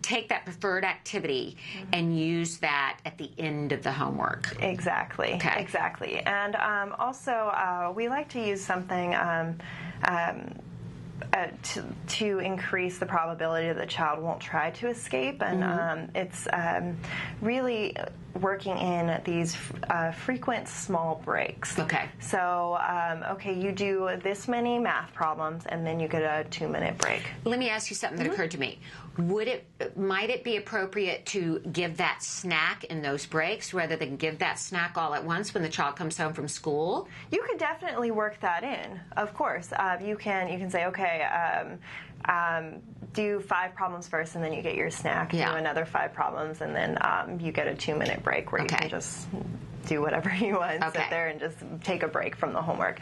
Speaker 2: take that preferred activity and use that at the end of the homework.
Speaker 7: Exactly.
Speaker 2: Okay.
Speaker 7: Exactly. And also, we like to use something to increase the probability that the child won't try to escape, and it's really working in these frequent small breaks.
Speaker 2: Okay.
Speaker 7: So, you do this many math problems, and then you get a 2-minute break.
Speaker 2: Let me ask you something that occurred to me. Might it be appropriate to give that snack in those breaks rather than give that snack all at once when the child comes home from school?
Speaker 7: You could definitely work that in. Of course, you can say, okay, do 5 problems first, and then you get your snack.
Speaker 2: Yeah.
Speaker 7: Do another 5 problems, and then you get a 2-minute break where you can just do whatever you want, sit there and just take a break from the homework.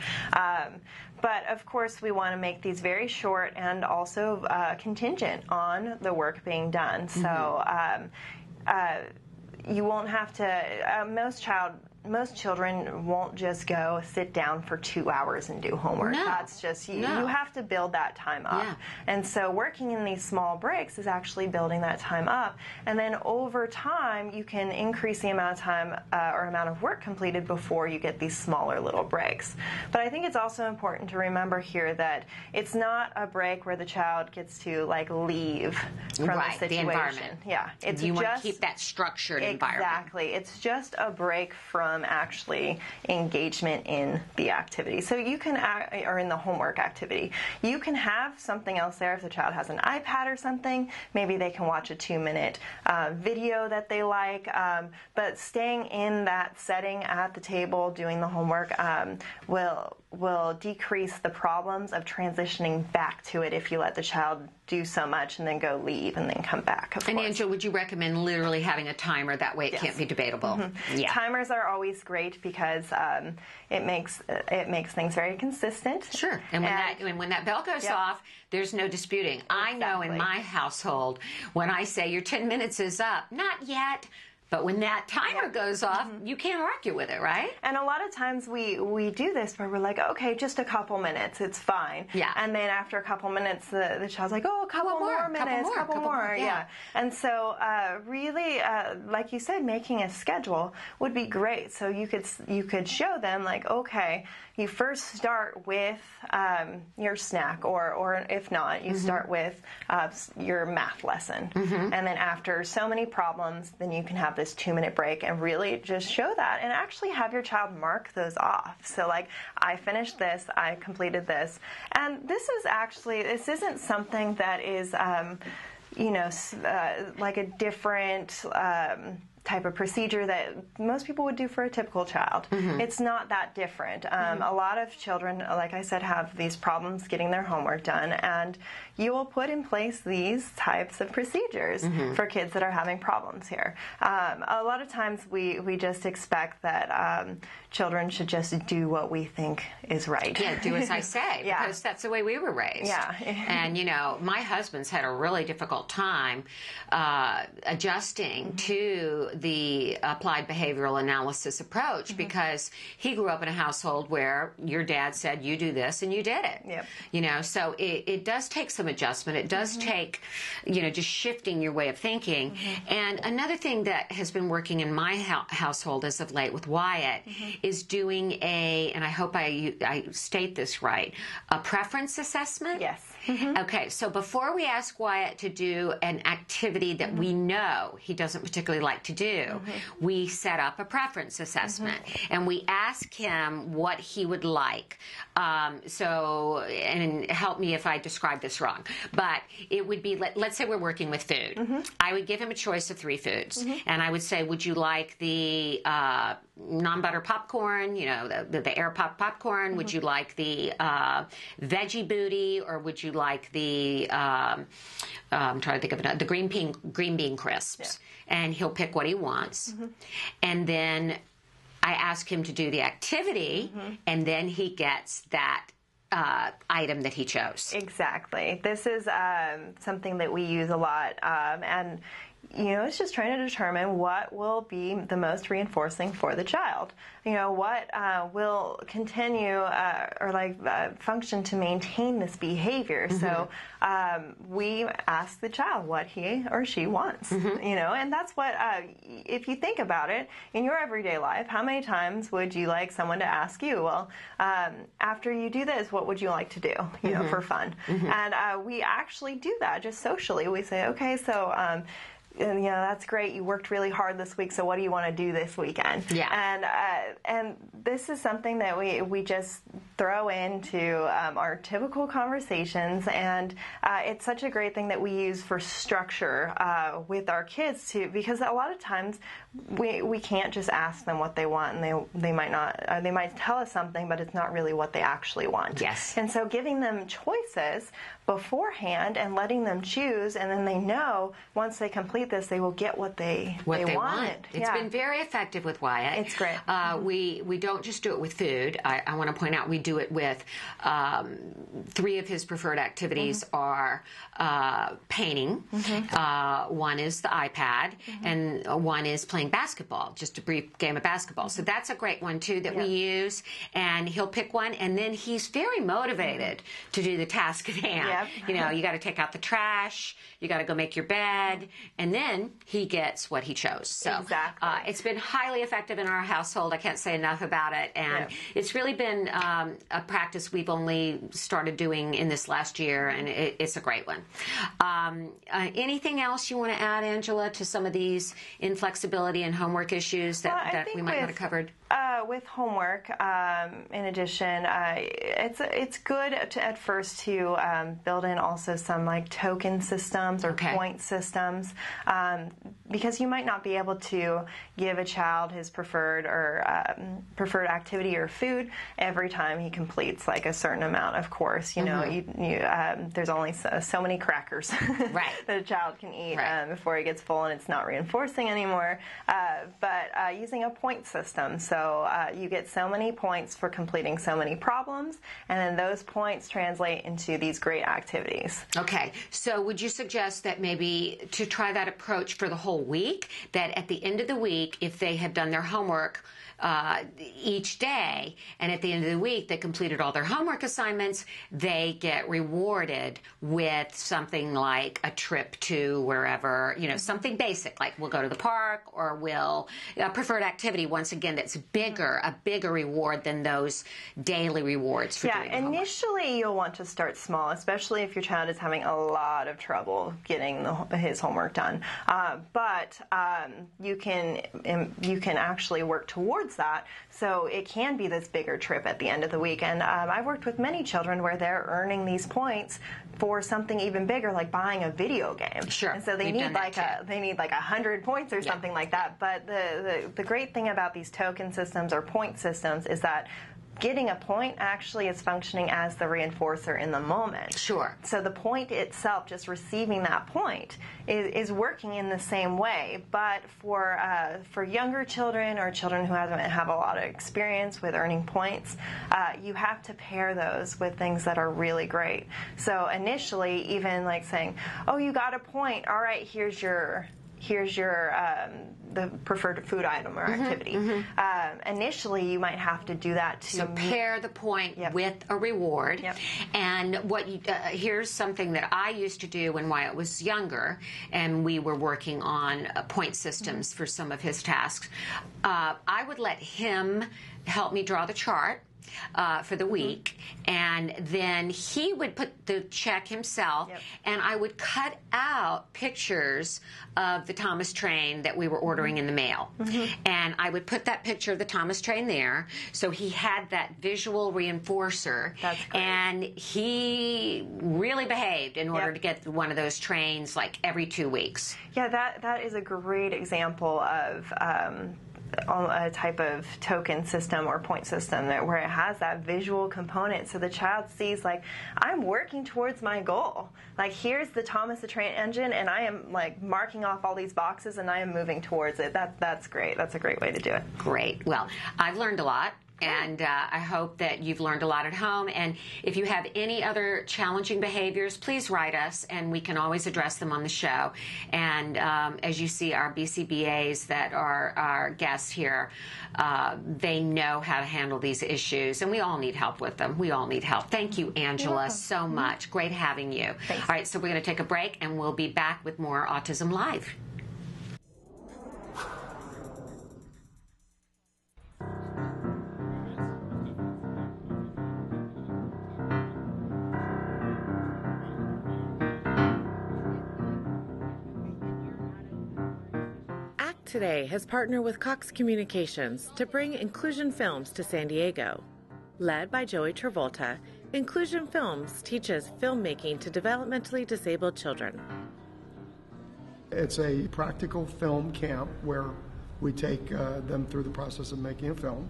Speaker 7: But of course, we want to make these very short and also contingent on the work being done. So you won't have to. Most children won't just go sit down for 2 hours and do homework.
Speaker 2: No.
Speaker 7: That's just, you have to build that time up.
Speaker 2: Yeah.
Speaker 7: And so working in these small breaks is actually building that time up. And then over time, you can increase the amount of time or amount of work completed before you get these smaller little breaks. But I think it's also important to remember here that it's not a break where the child gets to leave from the situation.
Speaker 2: The environment.
Speaker 7: Yeah.
Speaker 2: You want to keep that structured environment.
Speaker 7: Exactly. It's just a break from actually engagement in the activity. So you can, or in the homework activity, you can have something else there. If the child has an iPad or something, maybe they can watch a 2-minute video that they like. But staying in that setting at the table, doing the homework, will decrease the problems of transitioning back to it if you let the child do so much and then go leave and then come back. Of course.
Speaker 2: Angela, would you recommend literally having a timer? That way it can't be debatable. Yeah.
Speaker 7: Timers are always great because it makes things very consistent.
Speaker 2: Sure. And when that bell goes off, there's no disputing. Exactly. I know in my household, when I say your 10 minutes is up, not yet. But when that timer goes off, you can't argue with it, right?
Speaker 7: And a lot of times we do this where we're like, okay, just a couple minutes, it's fine.
Speaker 2: Yeah.
Speaker 7: And then after a couple minutes, the child's like, oh, a couple more minutes, couple more. Yeah. And so really, like you said, making a schedule would be great. So you could show them okay, you first start with your snack, or if not, you start with your math lesson. And then after so many problems, then you can have this 2-minute break and really just show that and actually have your child mark those off. So I finished this, I completed this. And this isn't something that is, like a different type of procedure that most people would do for a typical child. It's not that different. A lot of children, like I said, have these problems getting their homework done, and you will put in place these types of procedures for kids that are having problems here. A lot of times we just expect that children should just do what we think is right.
Speaker 2: Yeah, do as I say, because that's the way we were raised.
Speaker 7: Yeah.
Speaker 2: And, my husband's had a really difficult time adjusting to the applied behavioral analysis approach because he grew up in a household where your dad said, you do this, and you did it.
Speaker 7: Yep.
Speaker 2: So it does take some adjustment. It does take, just shifting your way of thinking. And another thing that has been working in my household as of late with Wyatt is doing and I hope I state this right, a preference assessment.
Speaker 7: Yes.
Speaker 2: Okay, so before we ask Wyatt to do an activity that we know he doesn't particularly like to do, we set up a preference assessment and we ask him what he would like. And help me if I describe this wrong, but it would be, let's say we're working with food. I would give him a choice of 3 foods, and I would say, would you like the non-butter popcorn, you know, the air popcorn? Would you like the veggie booty, or would you like the I'm trying to think of it, the green bean crisps? And he'll pick what he wants. And then I ask him to do the activity, and then he gets that item that he chose.
Speaker 7: Exactly. This is something that we use a lot, and you know, it's just trying to determine what will be the most reinforcing for the child. You know, what will continue or function to maintain this behavior. So we ask the child what he or she wants. You know, and that's what, if you think about it, in your everyday life, how many times would you like someone to ask you, well, after you do this, what would you like to do, you know, for fun? And we actually do that just socially. We say, okay, so and, you know, that's great. You worked really hard this week, so what do you want to do this weekend? And this is something that we just throw into our typical conversations, and it's such a great thing that we use for structure with our kids too, because a lot of times we can't just ask them what they want, and they might not they might tell us something, but it's not really what they actually want. And so giving them choices beforehand and letting them choose, and then they know once they complete this, they will get what they want.
Speaker 2: It's been very effective with Wyatt.
Speaker 7: It's great.
Speaker 2: We don't just do it with food. I want to point out we do it with 3 of his preferred activities are painting. One is the iPad, and one is playing basketball, just a brief game of basketball. So that's a great one too that we use, and he'll pick one, and then he's very motivated to do the task at hand. You know, you got to take out the trash, you got to go make your bed, and then he gets what he chose. So it's been highly effective in our household. I can't say enough about it, and it's really been a practice we've only started doing in this last year, and it's a great one. Anything else you want to add, Angela, to some of these inflexibility and homework issues that we might not have covered?
Speaker 7: With homework, in addition, it's good at first to build in also some like token systems or point systems, because you might not be able to give a child his preferred or preferred activity or food every time he completes like a certain amount. Of course, you know, there's only so many crackers that a child can eat before he gets full, and it's not reinforcing anymore. But using a point system, so you get so many points for completing so many problems, and then those points translate into these great activities.
Speaker 2: Okay, so would you suggest that maybe to try that approach for the whole week, that at the end of the week, if they have done their homework each day, and at the end of the week they completed all their homework assignments, they get rewarded with something like a trip to wherever, you know, something basic, like we'll go to the park, or we'll preferred activity, once again, that's bigger, a bigger reward than those daily rewards for doing homework.
Speaker 7: Initially you'll want to start small, especially if your child is having a lot of trouble getting his homework done. But you can actually work towards that, so it can be this bigger trip at the end of the week. And I've worked with many children where they're earning these points for something even bigger, like buying a video game. And so they need like 100 points or something like that. But the great thing about these token systems or point systems is that getting a point actually is functioning as the reinforcer in the moment. So the point itself, just receiving that point, is working in the same way. But for younger children or children who haven't have a lot of experience with earning points, you have to pair those with things that are really great. So initially, even like saying, "Oh, you got a point. All right, here's your the preferred food item or activity." Initially, you might have to do that to
Speaker 2: pair the point with a reward. And what here's something that I used to do when Wyatt was younger, and we were working on point systems for some of his tasks. I would let him help me draw the chart for the week, and then he would put the check himself, and I would cut out pictures of the Thomas train that we were ordering in the mail, and I would put that picture of the Thomas train there, so he had that visual reinforcer. And he really behaved in order to get one of those trains like every 2 weeks.
Speaker 7: That is a great example of a type of token system or point system where it has that visual component, so the child sees, like, I'm working towards my goal. Like, here's the Thomas the Train Engine, and I am, like, marking off all these boxes, and I am moving towards it. That's great. That's a great way to do it.
Speaker 2: Great. Well, I've learned a lot. And I hope that you've learned a lot at home. And if you have any other challenging behaviors, please write us, and we can always address them on the show. And as you see, our BCBAs that are our guests here, they know how to handle these issues, and we all need help with them. We all need help. Thank you, Angela, so much. Great having you.
Speaker 7: Thanks.
Speaker 2: All right, so we're going to take a break, and we'll be back with more Autism Live.
Speaker 8: Today has partnered with Cox Communications to bring Inclusion Films to San Diego. Led by Joey Travolta, Inclusion Films teaches filmmaking to developmentally disabled children.
Speaker 9: It's a practical film camp where we take them through the process of making a film.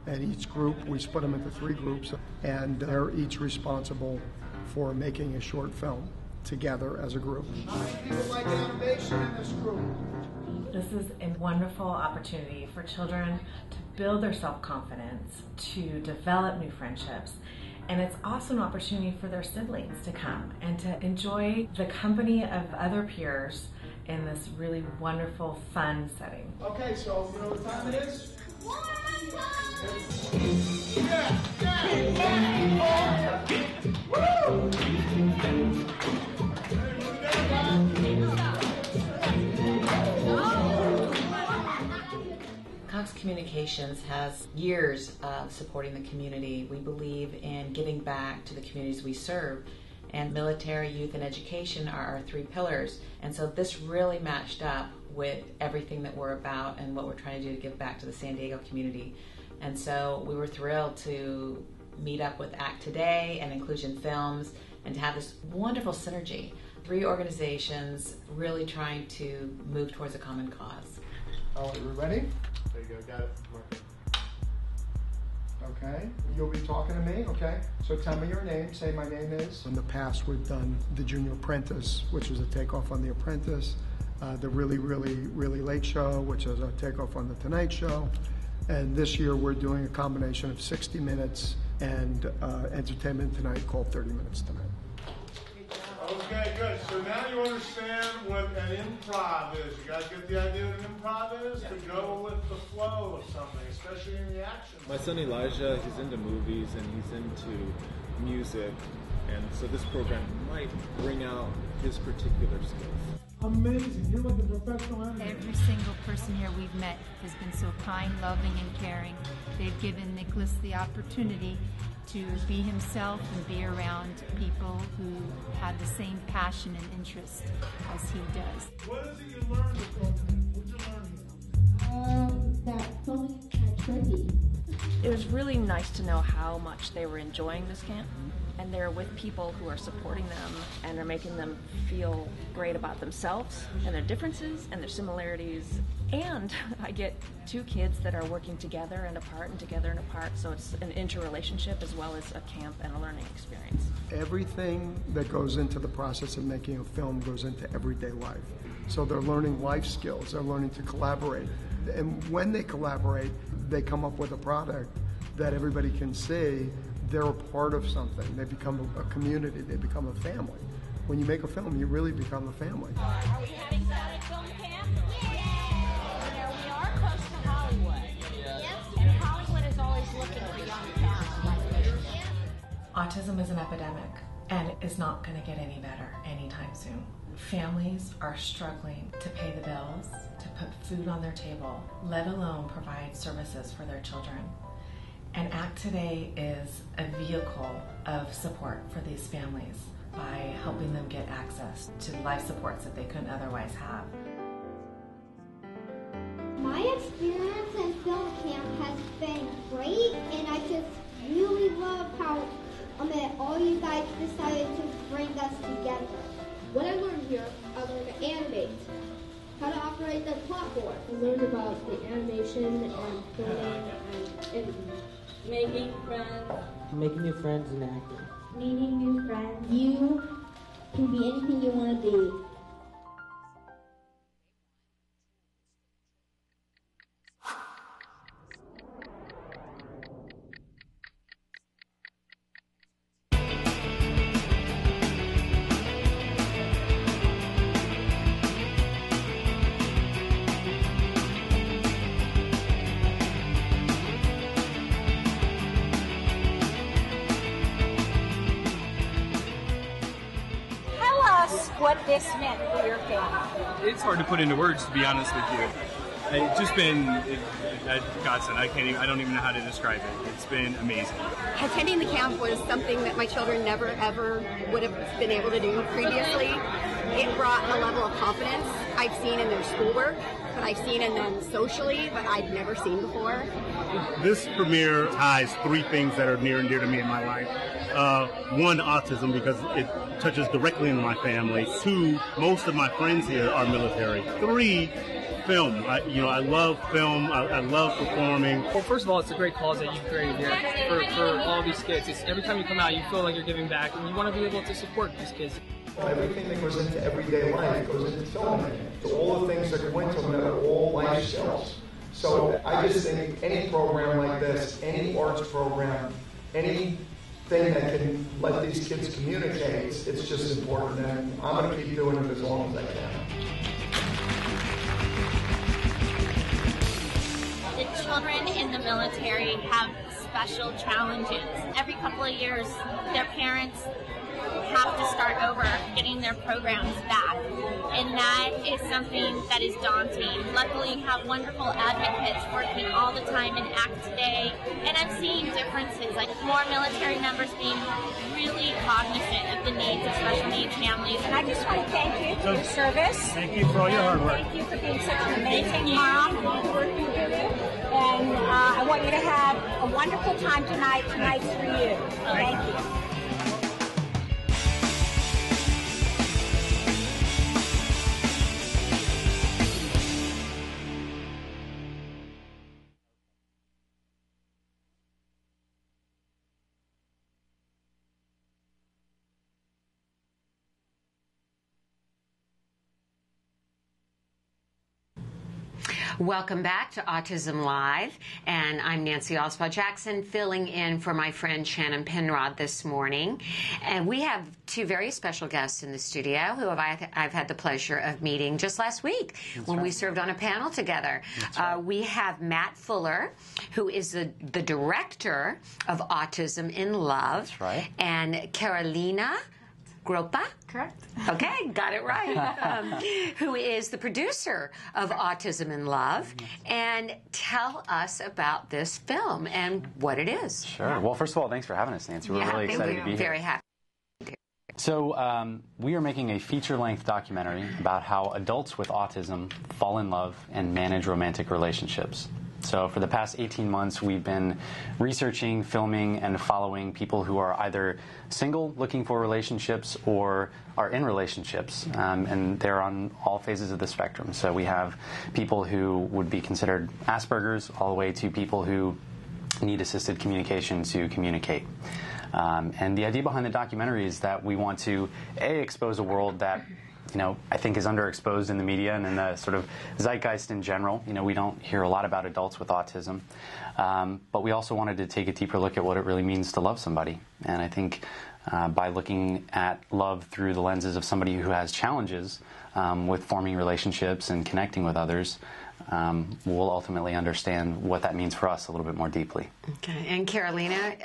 Speaker 9: And each group, we split them into 3 groups, and they're each responsible for making a short film together as a group.
Speaker 3: How many people like animation in this group?
Speaker 8: This is a wonderful opportunity for children to build their self-confidence, to develop new friendships, and it's also an opportunity for their siblings to come and to enjoy the company of other peers in this really wonderful, fun setting.
Speaker 3: Okay, so you know what time it is?
Speaker 10: Cox Communications has years of supporting the community. We believe in giving back to the communities we serve, and military, youth, and education are our 3 pillars. And so this really matched up with everything that we're about and what we're trying to do to give back to the San Diego community. And so we were thrilled to meet up with ACT Today and Inclusion Films and to have this wonderful synergy. 3 organizations really trying to move towards a common cause.
Speaker 3: All right, we're ready? There you go, got it. Okay, you'll be talking to me, okay? So tell me your name, say my name is.
Speaker 9: In the past, we've done The Junior Apprentice, which is a takeoff on The Apprentice, the Really, Really, Really Late Show, which is a takeoff on The Tonight Show. And this year, we're doing a combination of 60 Minutes and Entertainment Tonight called 30 Minutes Tonight.
Speaker 3: Okay, good. So now you understand what an improv is. You guys get the idea what an improv is? To go with the flow of something, especially in the action.
Speaker 11: My son Elijah, he's into movies and he's into music, and so this program might bring out his particular skills.
Speaker 12: Amazing. You're like a professional animator.
Speaker 13: Every single person here we've met has been so kind, loving, and caring. They've given Nicholas the opportunity to be himself and be around people who have the same passion and interest as he does.
Speaker 3: What is it you learned with programming? What did you learn?
Speaker 14: That filming is kind of tricky.
Speaker 15: It was really nice to know how much they were enjoying this camp, and they're with people who are supporting them and are making them feel great about themselves and their differences and their similarities. And I get 2 kids that are working together and apart and together and apart, so it's an interrelationship as well as a camp and a learning experience.
Speaker 9: Everything that goes into the process of making a film goes into everyday life. So they're learning life skills, they're learning to collaborate. And when they collaborate, they come up with a product that everybody can see they're a part of something. They become a community, they become a family. When you make a film, you really become a family.
Speaker 14: Are we having fun at film camp? Yeah! We are close to Hollywood. Yes. And Hollywood is always looking for young talent like this.
Speaker 8: Autism is an epidemic and is not going to get any better anytime soon. Families are struggling to pay the bills, to put food on their table, let alone provide services for their children. And ACT Today is a vehicle of support for these families by helping them get access to life supports that they couldn't otherwise have.
Speaker 14: My experience in film camp has been great, and I just really love how all you guys decided to bring us together.
Speaker 16: What I learned here, I learned to animate, how to operate the clapboard. I learned about the animation and filming and everything.
Speaker 17: Making friends. Making new friends and acting.
Speaker 16: Meeting new friends. You can be anything you want to be.
Speaker 14: What this meant for your family.
Speaker 18: It's hard to put into words, to be honest with you. It's just been godsend. I don't even know how to describe it. It's been amazing.
Speaker 19: Attending the camp was something that my children never ever would have been able to do previously. It brought a level of confidence I've seen in their schoolwork, that I've seen in them socially, but I'd never seen before.
Speaker 20: This premiere ties three things that are near and dear to me in my life. One, autism, because it touches directly in my family. Two, most of my friends here are military. Three, film. I love film. I love performing.
Speaker 21: Well, first of all, it's a great cause that you've created here for all these kids. Every time you come out, you feel like you're giving back, and you want to be able to support these kids.
Speaker 9: Everything that goes into everyday life goes into filming. So all the things that go into them are all life skills. So I just think any program like this, any arts program, anything that can let these kids communicate, it's just important. And I'm going to keep doing it as long as I can.
Speaker 14: The children in the military have special challenges. Every couple of years, their parents have to start over getting their programs back, and that is something that is daunting. Luckily, you have wonderful advocates working all the time in ACT today, and I'm seeing differences, like more military members being really cognizant of the needs of special needs families.
Speaker 22: And I just want to thank you for your service.
Speaker 20: Thank you for all your hard work.
Speaker 22: Thank you for being such an amazing mom and all the work you do. And I want you to have a wonderful time tonight. Tonight's for you. Thank you.
Speaker 2: Welcome back to Autism Live, and I'm Nancy Alspaugh-Jackson, filling in for my friend Shannon Penrod this morning. And we have two very special guests in the studio who I've had the pleasure of meeting just last week when we served on a panel together. We have Matt Fuller, who is the director of Autism in Love, and Carolina Gropa?
Speaker 6: Correct.
Speaker 2: Okay, got it right. Who is the producer of Autism in Love. And tell us about this film and what it is.
Speaker 23: Sure. Well, first of all, thanks for having us, Nancy. We're really excited to be here.
Speaker 2: Very happy.
Speaker 23: So we are making a feature-length documentary about how adults with autism fall in love and manage romantic relationships. So for the past 18 months, we've been researching, filming, and following people who are either single, looking for relationships, or are in relationships, and they're on all phases of the spectrum. So we have people who would be considered Asperger's, all the way to people who need assisted communication to communicate. And the idea behind the documentary is that we want to, A, expose a world that I think is underexposed in the media and in the sort of zeitgeist in general. We don't hear a lot about adults with autism. But we also wanted to take a deeper look at what it really means to love somebody. And I think by looking at love through the lenses of somebody who has challenges with forming relationships and connecting with others, we'll ultimately understand what that means for us a little bit more deeply.
Speaker 2: Okay. And Carolina,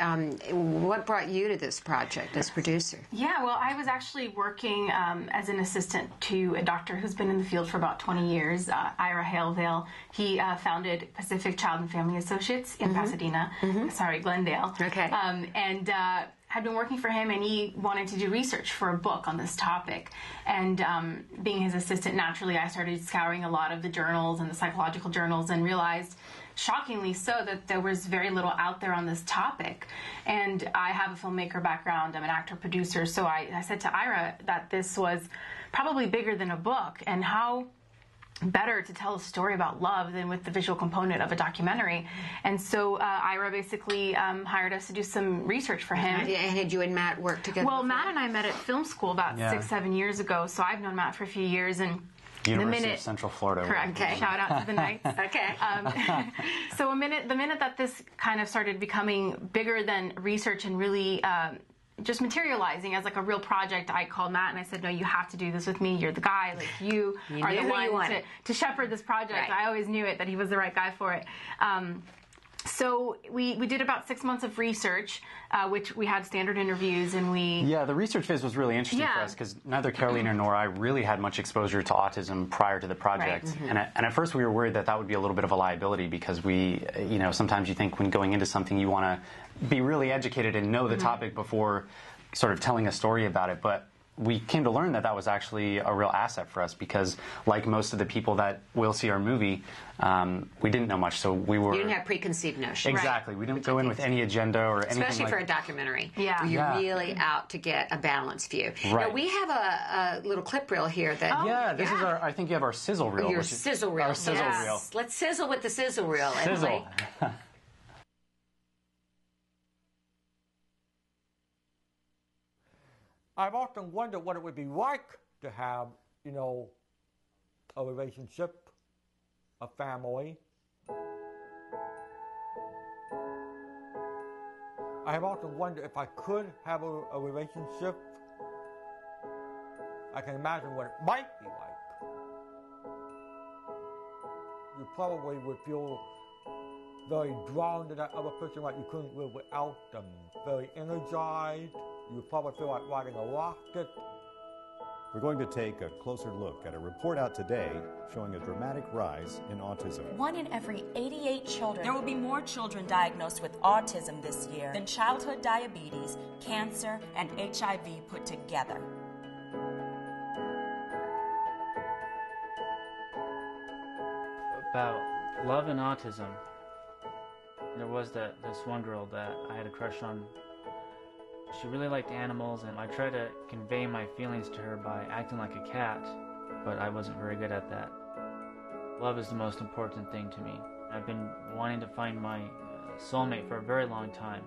Speaker 2: what brought you to this project as producer?
Speaker 24: Yeah, well, I was actually working as an assistant to a doctor who's been in the field for about 20 years, Ira Halevale. He founded Pacific Child and Family Associates in Pasadena, Glendale.
Speaker 2: Okay.
Speaker 24: And had been working for him, and he wanted to do research for a book on this topic. And being his assistant, naturally, I started scouring a lot of the journals and the psychological journals and realized, shockingly so, that there was very little out there on this topic. And I have a filmmaker background. I'm an actor-producer. So I said to Ira that this was probably bigger than a book, and how better to tell a story about love than with the visual component of a documentary. And so Ira basically hired us to do some research for him.
Speaker 2: And had you and Matt worked together?
Speaker 24: Well,
Speaker 2: before?
Speaker 24: Matt and I met at film school about 6-7 years ago, so I've known Matt for a few years. And
Speaker 23: University of Central Florida.
Speaker 24: Correct. Okay. Shout out to the Knights.
Speaker 2: Okay.
Speaker 24: So the minute that this kind of started becoming bigger than research and really just materializing as like a real project, I called Matt and I said, no, you have to do this with me. You're the guy. Like you are the one to shepherd this project. Right. I always knew it, that he was the right guy for it. So we did about 6 months of research, which we had standard interviews, and
Speaker 23: the research phase was really interesting for us because neither Carolina nor I really had much exposure to autism prior to the project. Right. Mm-hmm. And at first we were worried that would be a little bit of a liability because sometimes you think when going into something you want to be really educated and know the topic before sort of telling a story about it. But we came to learn that was actually a real asset for us because, like most of the people that will see our movie, we didn't know much, so we were...
Speaker 2: You didn't have preconceived notions.
Speaker 23: Exactly. Right. We didn't go in with any agenda or anything
Speaker 2: Especially for a documentary.
Speaker 24: Yeah.
Speaker 2: You're really out to get a balanced view.
Speaker 23: Right.
Speaker 2: Now, we have a little clip reel here that...
Speaker 23: this is our... I think you have our sizzle reel.
Speaker 2: Your sizzle reel.
Speaker 23: Our sizzle reel.
Speaker 2: Let's sizzle with the sizzle reel.
Speaker 23: Sizzle.
Speaker 1: I've often wondered what it would be like to have, a relationship, a family. I have often wondered if I could have a relationship, I can imagine what it might be like. You probably would feel very drawn to that other person, like you couldn't live without them. Very energized. You probably feel like riding a rocket.
Speaker 4: We're going to take a closer look at a report out today showing a dramatic rise in autism.
Speaker 5: 1 in every 88 children. There will be more children diagnosed with autism this year than childhood diabetes, cancer, and HIV put together.
Speaker 7: About love and autism, there was this one girl that I had a crush on. She really liked animals, and I tried to convey my feelings to her by acting like a cat, but I wasn't very good at that. Love is the most important thing to me. I've been wanting to find my soulmate for a very long time.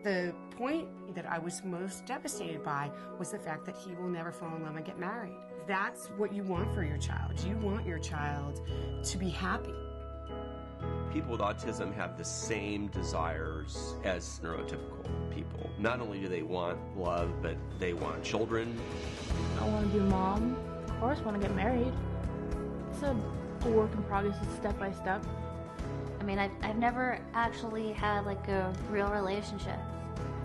Speaker 25: The point that I was most devastated by was the fact that he will never fall in love and get married. That's what you want for your child. You want your child to be happy.
Speaker 26: People with autism have the same desires as neurotypical people. Not only do they want love, but they want children.
Speaker 27: I want to be a mom. Of course, want to get married. It's a work in progress, it's step by step.
Speaker 28: I mean, I've never actually had like a real relationship.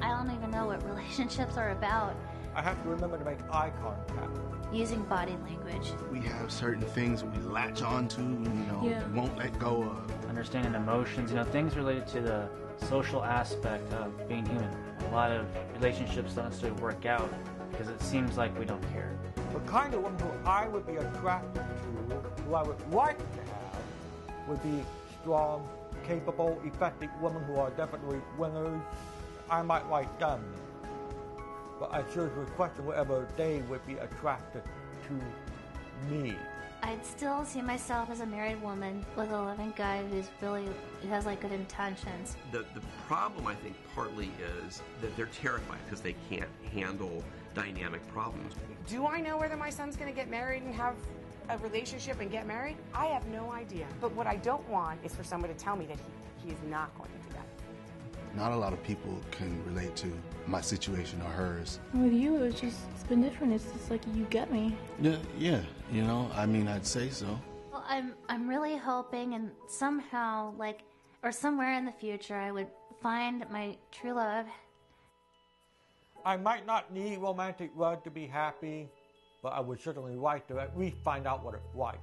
Speaker 28: I don't even know what relationships are about.
Speaker 1: I have to remember to make eye contact.
Speaker 28: Using body language.
Speaker 29: We have certain things we latch on to, won't let go of.
Speaker 7: Understanding emotions, things related to the social aspect of being human. A lot of relationships don't necessarily work out because it seems like we don't care.
Speaker 1: The kind of woman who I would be attracted to, who I would like to have, would be strong, capable, effective women who are definitely winners. I might like them. But I sure would question whether they would be attracted to me.
Speaker 28: I'd still see myself as a married woman with a loving guy who has good intentions.
Speaker 26: The problem, I think, partly is that they're terrified because they can't handle dynamic problems.
Speaker 25: Do I know whether my son's going to get married and have a relationship and get married? I have no idea. But what I don't want is for someone to tell me that he is not going to do that.
Speaker 29: Not a lot of people can relate to my situation or hers.
Speaker 27: With you, it's been different. It's just like you get me.
Speaker 29: Yeah. I'd say so.
Speaker 28: Well, I'm really hoping, and somehow, or somewhere in the future, I would find my true love.
Speaker 1: I might not need romantic love to be happy, but I would certainly like to at least find out what it's like.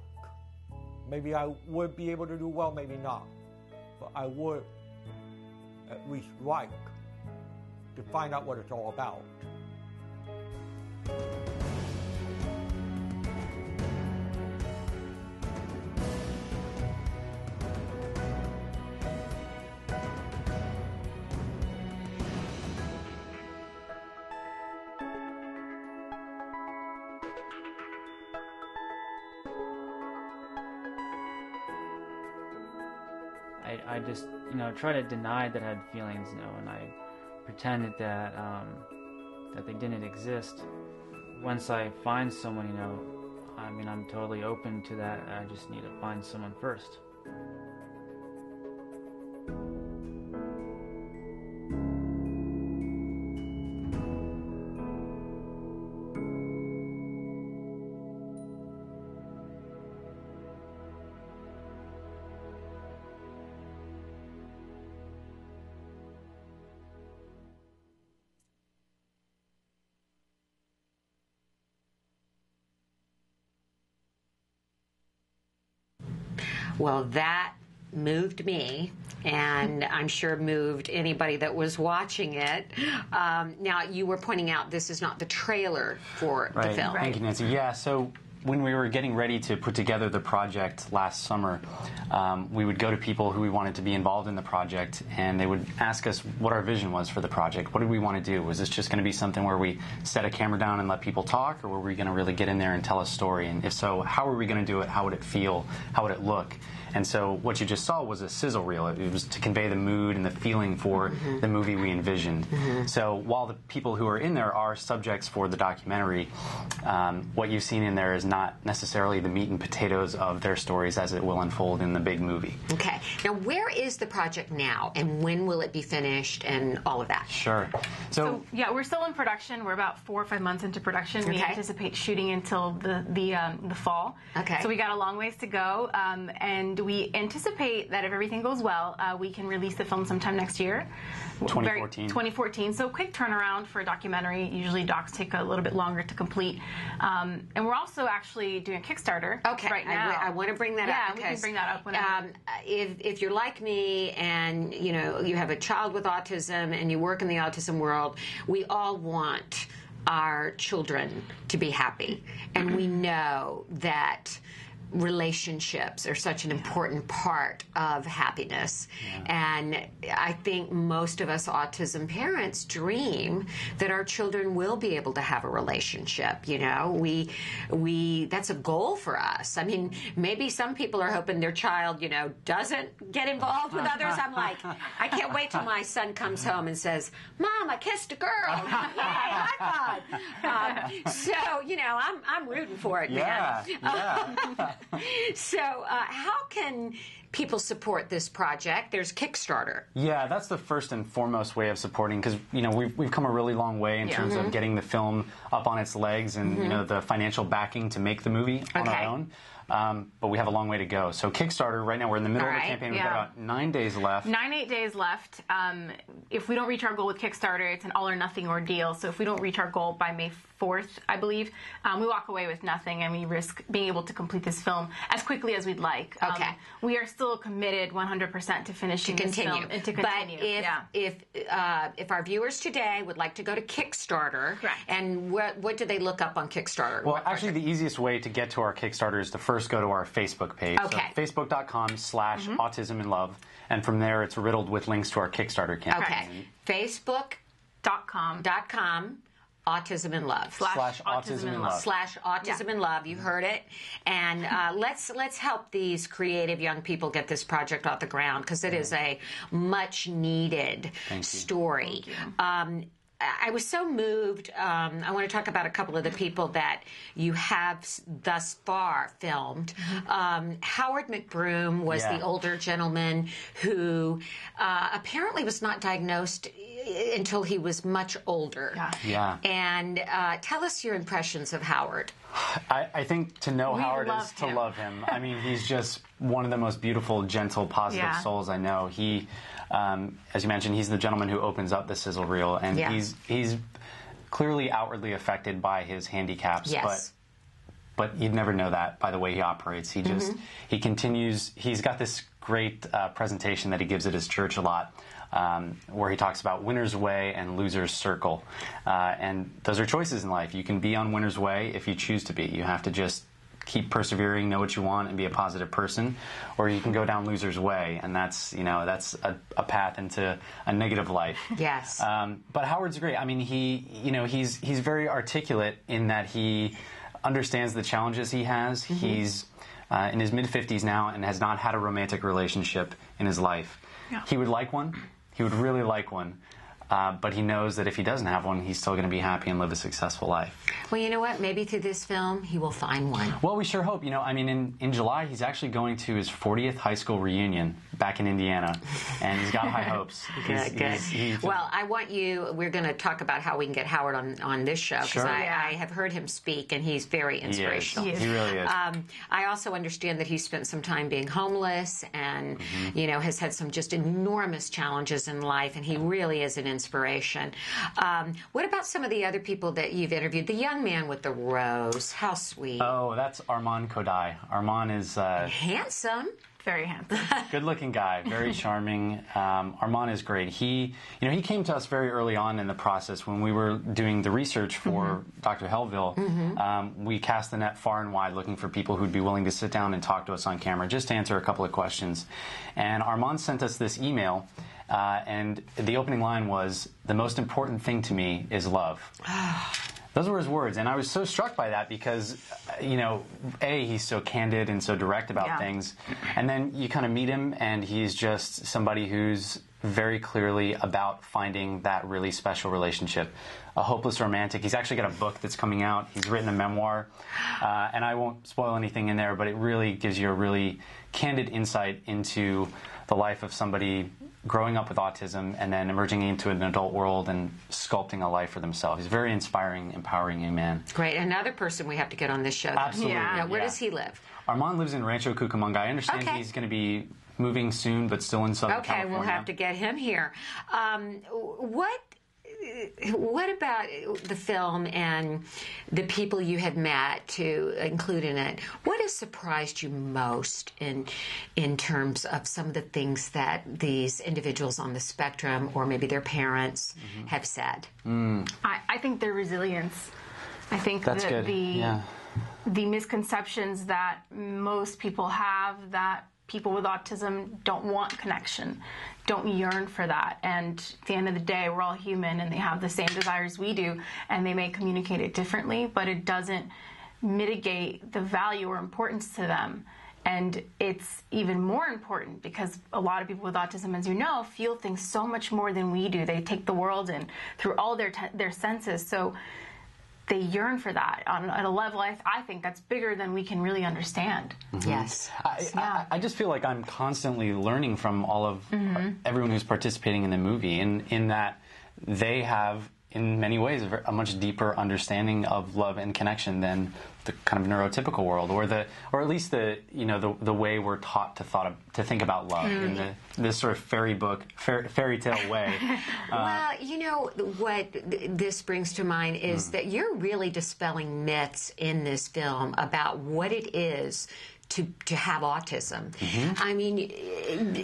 Speaker 1: Maybe I would be able to do well, maybe not, but I would at least like to find out what it's all about.
Speaker 7: I just, try to deny that I had feelings, and I pretended that that they didn't exist. Once I find someone, I'm totally open to that. I just need to find someone first.
Speaker 2: Well, that moved me, and I'm sure moved anybody that was watching it. Now, you were pointing out this is not the trailer for the film.
Speaker 23: Thank you, Nancy. Yeah, so when we were getting ready to put together the project last summer, we would go to people who we wanted to be involved in the project, and they would ask us what our vision was for the project. What did we want to do? Was this just going to be something where we set a camera down and let people talk, or were we going to really get in there and tell a story? And if so, how were we going to do it? How would it feel? How would it look? And so what you just saw was a sizzle reel. It was to convey the mood and the feeling for the movie we envisioned. So while the people who are in there are subjects for the documentary, what you've seen in there is not necessarily the meat and potatoes of their stories as it will unfold in the big movie.
Speaker 2: Okay. Now, where is the project now, and when will it be finished, and all of that?
Speaker 23: Sure.
Speaker 24: So yeah, we're still in production. We're about 4 or 5 months into production. We anticipate shooting until the fall.
Speaker 2: Okay.
Speaker 24: So we got a long ways to go, and we anticipate that if everything goes well, we can release the film sometime next year.
Speaker 23: 2014.
Speaker 24: 2014. So quick turnaround for a documentary. Usually docs take a little bit longer to complete. And we're also actually doing a Kickstarter right now.
Speaker 2: I want to bring that up.
Speaker 24: Yeah, we can bring that up whenever.
Speaker 2: If you're like me and you have a child with autism and you work in the autism world, we all want our children to be happy. And we know that relationships are such an important part of happiness. And I think most of us autism parents dream that our children will be able to have a relationship. That's a goal for us. I mean, maybe some people are hoping their child, doesn't get involved with others. I'm like, I can't wait till my son comes home and says, "Mom, I kissed a girl." Yay, high five. So, I'm rooting for it, man. So how can people support this project? There's Kickstarter.
Speaker 23: Yeah, that's the first and foremost way of supporting, because we've come a really long way in terms of getting the film up on its legs and the financial backing to make the movie on our own. But we have a long way to go. So Kickstarter, right now we're in the middle of the campaign. We've got about 9 days left.
Speaker 24: 8 days left. If we don't reach our goal with Kickstarter, it's an all or nothing ordeal. So if we don't reach our goal by May 4th, I believe, we walk away with nothing, and we risk being able to complete this film as quickly as we'd like. We are still committed 100% to finishing this film and to continue.
Speaker 2: But if our viewers today would like to go to Kickstarter, and what do they look up on Kickstarter?
Speaker 23: Well, actually, the easiest way to get to our Kickstarter is to first go to our Facebook page. So facebook.com/autisminlove, and from there it's riddled with links to our Kickstarter campaign.
Speaker 2: Facebook.com Autism in Love.
Speaker 23: /Autism in Love.
Speaker 2: /Autism in Love. You heard it. And let's help these creative young people get this project off the ground, because it is a much needed story. I was so moved. I want to talk about a couple of the people that you have thus far filmed. Howard McBroom was the older gentleman who apparently was not diagnosed until he was much older. And tell us your impressions of Howard.
Speaker 23: I think to know Howard is to love him. I mean, he's just one of the most beautiful, gentle, positive souls I know. He, as you mentioned, he's the gentleman who opens up the sizzle reel, and he's clearly outwardly affected by his handicaps, but you'd never know that by the way he operates. He just he continues. He's got this great presentation that he gives at his church a lot, where he talks about winner's way and loser's circle. And those are choices in life. You can be on winner's way if you choose to be. You have to just keep persevering, know what you want, and be a positive person. Or you can go down loser's way, and that's a path into a negative life. But Howard's great. I mean, he's very articulate in that he understands the challenges he has. He's in his mid-50s now and has not had a romantic relationship in his life.
Speaker 27: Yeah.
Speaker 23: He would like one. He would really like one. But he knows that if he doesn't have one, he's still going to be happy and live a successful life.
Speaker 2: Well, you know what? Maybe through this film, he will find one.
Speaker 23: Well, we sure hope. You know, I mean, in July, he's actually going to his 40th high school reunion back in Indiana, and he's got high hopes.
Speaker 2: Good. Well, I want you, we're going to talk about how we can get Howard on this show, because
Speaker 23: Sure.
Speaker 2: I have heard him speak, and he's very inspirational.
Speaker 23: He really is.
Speaker 2: I also understand that he spent some time being homeless and, you know, has had some just enormous challenges in life, and he really is an inspiration. What about some of the other people that you've interviewed? The young man with the rose, how sweet.
Speaker 23: Oh, that's Armand Kodai. Armand is...
Speaker 2: handsome.
Speaker 24: Very handsome.
Speaker 23: Good-looking guy, very charming. Armand is great. He came to us very early on in the process when we were doing the research for Dr. Hellville. We cast the net far and wide looking for people who'd be willing to sit down and talk to us on camera just to answer a couple of questions. And Armand sent us this email, and the opening line was, "The most important thing to me is love." Those were his words, and I was so struck by that because, you know, A, he's so candid and so direct about things, and then you kind of meet him, and he's just somebody who's very clearly about finding that really special relationship. A hopeless romantic. He's actually got a book that's coming out. He's written a memoir, and I won't spoil anything in there, but it really gives you a really candid insight into the life of somebody growing up with autism and then emerging into an adult world and sculpting a life for themselves. He's a very inspiring, empowering young man.
Speaker 2: Great. Another person we have to get on this show.
Speaker 23: Absolutely.
Speaker 2: Yeah. Where does he live?
Speaker 23: Armand lives in Rancho Cucamonga. I understand he's going to be moving soon, but still in Southern California.
Speaker 2: Okay, we'll have to get him here. What about the film and the people you had met to include in it? What has surprised you most in terms of some of the things that these individuals on the spectrum or maybe their parents have said?
Speaker 24: I think their resilience. I think
Speaker 23: that's
Speaker 24: that
Speaker 23: good.
Speaker 24: the misconceptions that most people have, that people with autism don't want connection, don't yearn for that. And at the end of the day, we're all human and they have the same desires we do, and they may communicate it differently, but it doesn't mitigate the value or importance to them. And it's even more important because a lot of people with autism, as you know, feel things so much more than we do. They take the world in through all their senses. So they yearn for that at a level I think that's bigger than we can really understand.
Speaker 2: Yes.
Speaker 23: I just feel like I'm constantly learning from all of everyone who's participating in the movie, in that they have, in many ways, a much deeper understanding of love and connection than the kind of neurotypical world, or at least the way we're taught to think about love in this sort of fairy tale way.
Speaker 2: Well, you know what this brings to mind is that you're really dispelling myths in this film about what it is to have autism. I mean,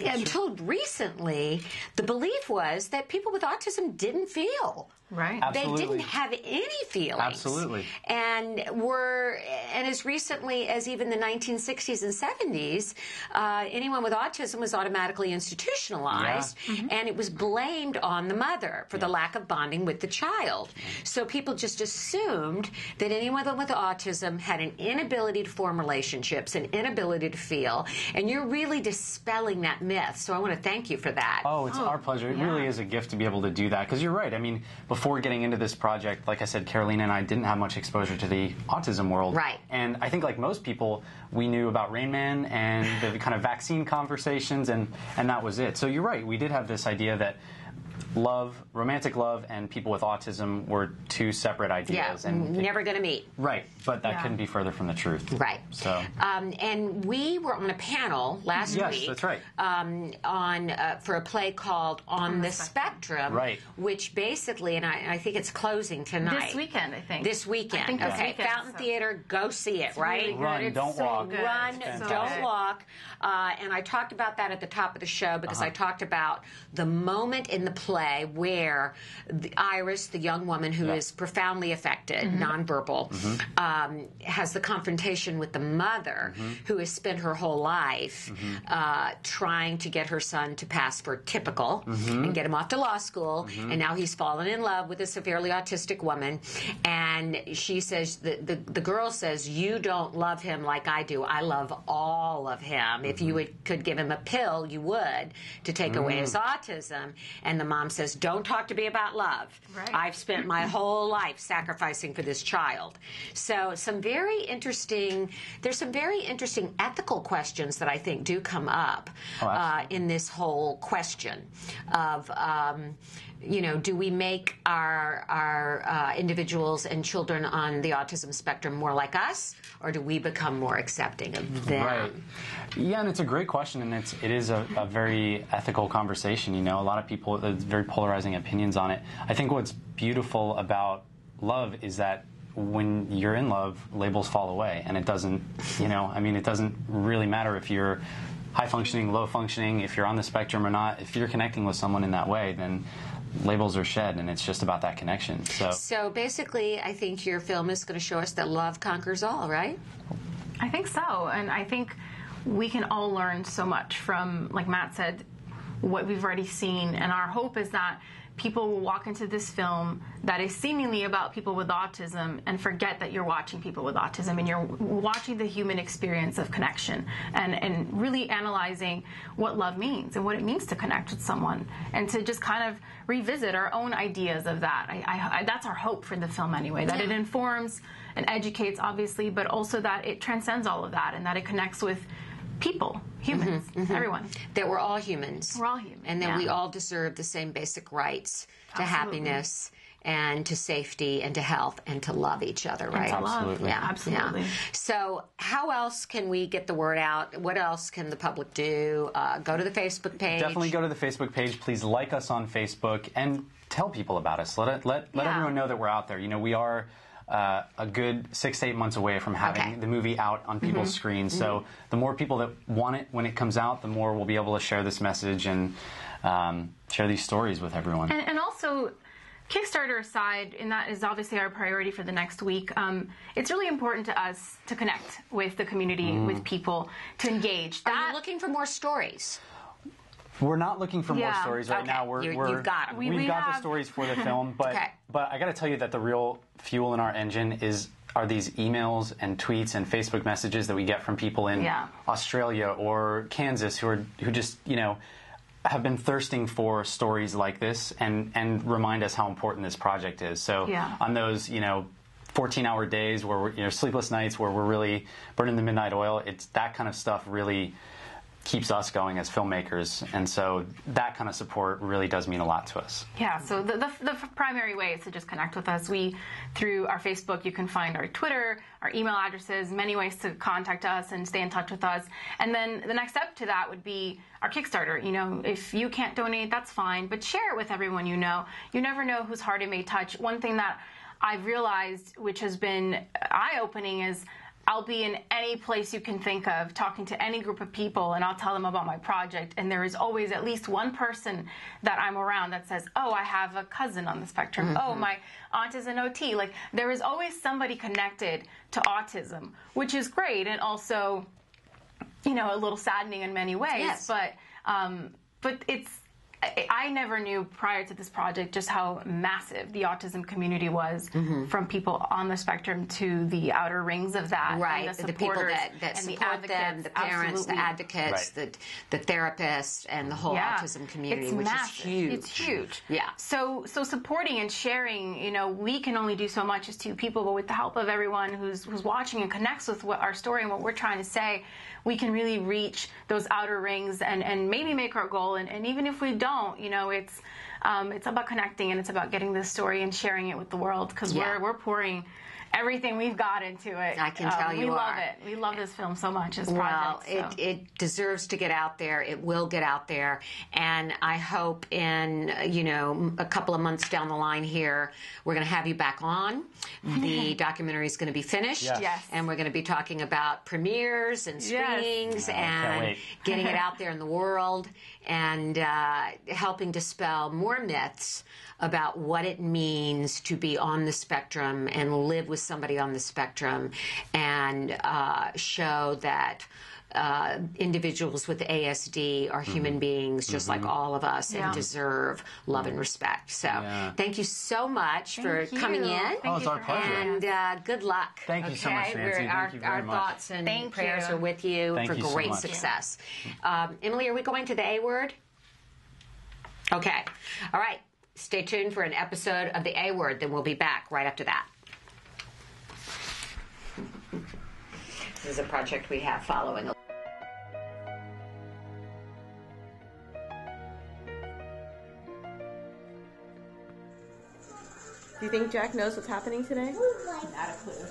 Speaker 2: until recently, the belief was that people with autism didn't feel.
Speaker 24: Right.
Speaker 23: Absolutely.
Speaker 2: They didn't have any feelings.
Speaker 23: Absolutely.
Speaker 2: And as recently as even the 1960s and 70s, anyone with autism was automatically institutionalized, and it was blamed on the mother for the lack of bonding with the child. So people just assumed that anyone with autism had an inability to form relationships, an inability to feel, and you're really dispelling that myth. So I want to thank you for that.
Speaker 23: Oh, it's our pleasure. It really is a gift to be able to do that, because you're right. I mean, before getting into this project, like I said, Carolina and I didn't have much exposure to the autism world.
Speaker 2: Right.
Speaker 23: And I think, like most people, we knew about Rain Man and the kind of vaccine conversations, and that was it. So you're right. We did have this idea that love, romantic love, and people with autism were two separate ideas.
Speaker 2: Yeah,
Speaker 23: and
Speaker 2: never going to meet.
Speaker 23: Right, but that couldn't be further from the truth.
Speaker 2: Right.
Speaker 23: So.
Speaker 2: And we were on a panel last week.
Speaker 23: Yes, that's right.
Speaker 2: For a play called On the Spectrum.
Speaker 23: Right.
Speaker 2: Which basically, and I think it's closing tonight.
Speaker 24: This weekend, I think.
Speaker 2: This weekend.
Speaker 24: I think this
Speaker 2: okay.
Speaker 24: weekend,
Speaker 2: Fountain Theater, go see it, right?
Speaker 24: Really good.
Speaker 23: Run,
Speaker 24: It's
Speaker 23: don't
Speaker 24: so
Speaker 23: walk.
Speaker 24: good.
Speaker 2: Run,
Speaker 24: So
Speaker 2: don't
Speaker 24: good.
Speaker 2: walk. And I talked about that at the top of the show because I talked about the moment in the play play where Iris, the young woman who is profoundly affected, nonverbal, has the confrontation with the mother who has spent her whole life trying to get her son to pass for typical and get him off to law school, and now he's fallen in love with a severely autistic woman, and she says, the girl says, you don't love him like I do. I love all of him. If you could give him a pill, you would, to take away his autism. And the mom says, don't talk to me about love. Right. I've spent my whole life sacrificing for this child. So there's some very interesting ethical questions that I think do come up in this whole question of, do we make our individuals and children on the autism spectrum more like us, or do we become more accepting of them?
Speaker 23: Right. Yeah, and it's a great question, and it is a very ethical conversation. A lot of people, there's very polarizing opinions on it. I think what's beautiful about love is that when you're in love, labels fall away, and it doesn't, it doesn't really matter if you're high functioning, low functioning, if you're on the spectrum or not. If you're connecting with someone in that way, then labels are shed, and it's just about that connection. So
Speaker 2: basically, I think your film is going to show us that love conquers all, right?
Speaker 24: I think so, and I think we can all learn so much from, like Matt said, what we've already seen, and our hope is that people will walk into this film that is seemingly about people with autism and forget that you're watching people with autism, and you're watching the human experience of connection and really analyzing what love means and what it means to connect with someone, and to just kind of revisit our own ideas of that. That's our hope for the film anyway, that it informs and educates, obviously, but also that it transcends all of that and that it connects with people, humans, everyone.
Speaker 2: That we're all humans.
Speaker 24: We're all human.
Speaker 2: And that we all deserve the same basic rights to happiness and to safety and to health and to love each other, right?
Speaker 24: And to love.
Speaker 2: Yeah.
Speaker 24: Absolutely.
Speaker 2: Yeah. So how else can we get the word out? What else can the public do? Go to the Facebook page.
Speaker 23: Definitely go to the Facebook page. Please like us on Facebook and tell people about us. Let everyone know that we're out there. We are a good 6 to 8 months away from having the movie out on people's screens. So the more people that want it when it comes out, the more we'll be able to share this message and share these stories with everyone.
Speaker 24: And also, Kickstarter aside, and that is obviously our priority for the next week, it's really important to us to connect with the community, with people, to engage.
Speaker 2: Are you looking for more stories?
Speaker 23: We're not looking for more stories right now.
Speaker 2: You've got them.
Speaker 23: We've got the stories for the film, but I got to tell you that the real fuel in our engine are these emails and tweets and Facebook messages that we get from people in Australia or Kansas who just have been thirsting for stories like this and remind us how important this project is. So on those 14-hour days where we're sleepless nights where we're really burning the midnight oil, it's that kind of stuff really keeps us going as filmmakers, and so that kind of support really does mean a lot to us.
Speaker 24: Yeah, so the primary way is to just connect with us. Through our Facebook, you can find our Twitter, our email addresses, many ways to contact us and stay in touch with us. And then the next step to that would be our Kickstarter. If you can't donate, that's fine, but share it with everyone you know. You never know whose heart it may touch. One thing that I've realized, which has been eye-opening, is I'll be in any place you can think of, talking to any group of people, and I'll tell them about my project, and there is always at least one person that I'm around that says, oh, I have a cousin on the spectrum. Oh, my aunt is an OT. There is always somebody connected to autism, which is great, and also, a little saddening in many ways.
Speaker 2: Yes.
Speaker 24: But I never knew prior to this project just how massive the autism community was, from people on the spectrum to the outer rings of that.
Speaker 2: Right,
Speaker 24: and
Speaker 2: the people that support them, the parents, the advocates, the therapists, and the whole autism community,
Speaker 24: it's
Speaker 2: which
Speaker 24: massive.
Speaker 2: is huge.
Speaker 24: It's huge.
Speaker 2: Yeah.
Speaker 24: So supporting and sharing, we can only do so much as two people, but with the help of everyone who's watching and connects with what our story and what we're trying to say, we can really reach those outer rings and maybe make our goal. And even if we don't, it's about connecting, and it's about getting this story and sharing it with the world, because we're pouring everything we've got into it.
Speaker 2: I can tell you
Speaker 24: we love it. We love this film so much as a project.
Speaker 2: Well, it deserves to get out there. It will get out there, and I hope in a couple of months down the line here, we're going to have you back on. The documentary is going to be finished, and we're going to be talking about premieres and screenings and getting it out there in the world. and helping dispel more myths about what it means to be on the spectrum and live with somebody on the spectrum, and show that individuals with ASD are human beings just like all of us and deserve love and respect. So thank you so much for coming in.
Speaker 23: It's our pleasure.
Speaker 2: And good luck.
Speaker 23: Thank you so much, Nancy. Thank you very much.
Speaker 2: Our thoughts and prayers are with you for great success. Emily, are we going to the A word? Okay. All right. Stay tuned for an episode of the A word. Then we'll be back right after that. This is a project we have following.
Speaker 6: Do you think Jack knows what's happening today? Not a clue.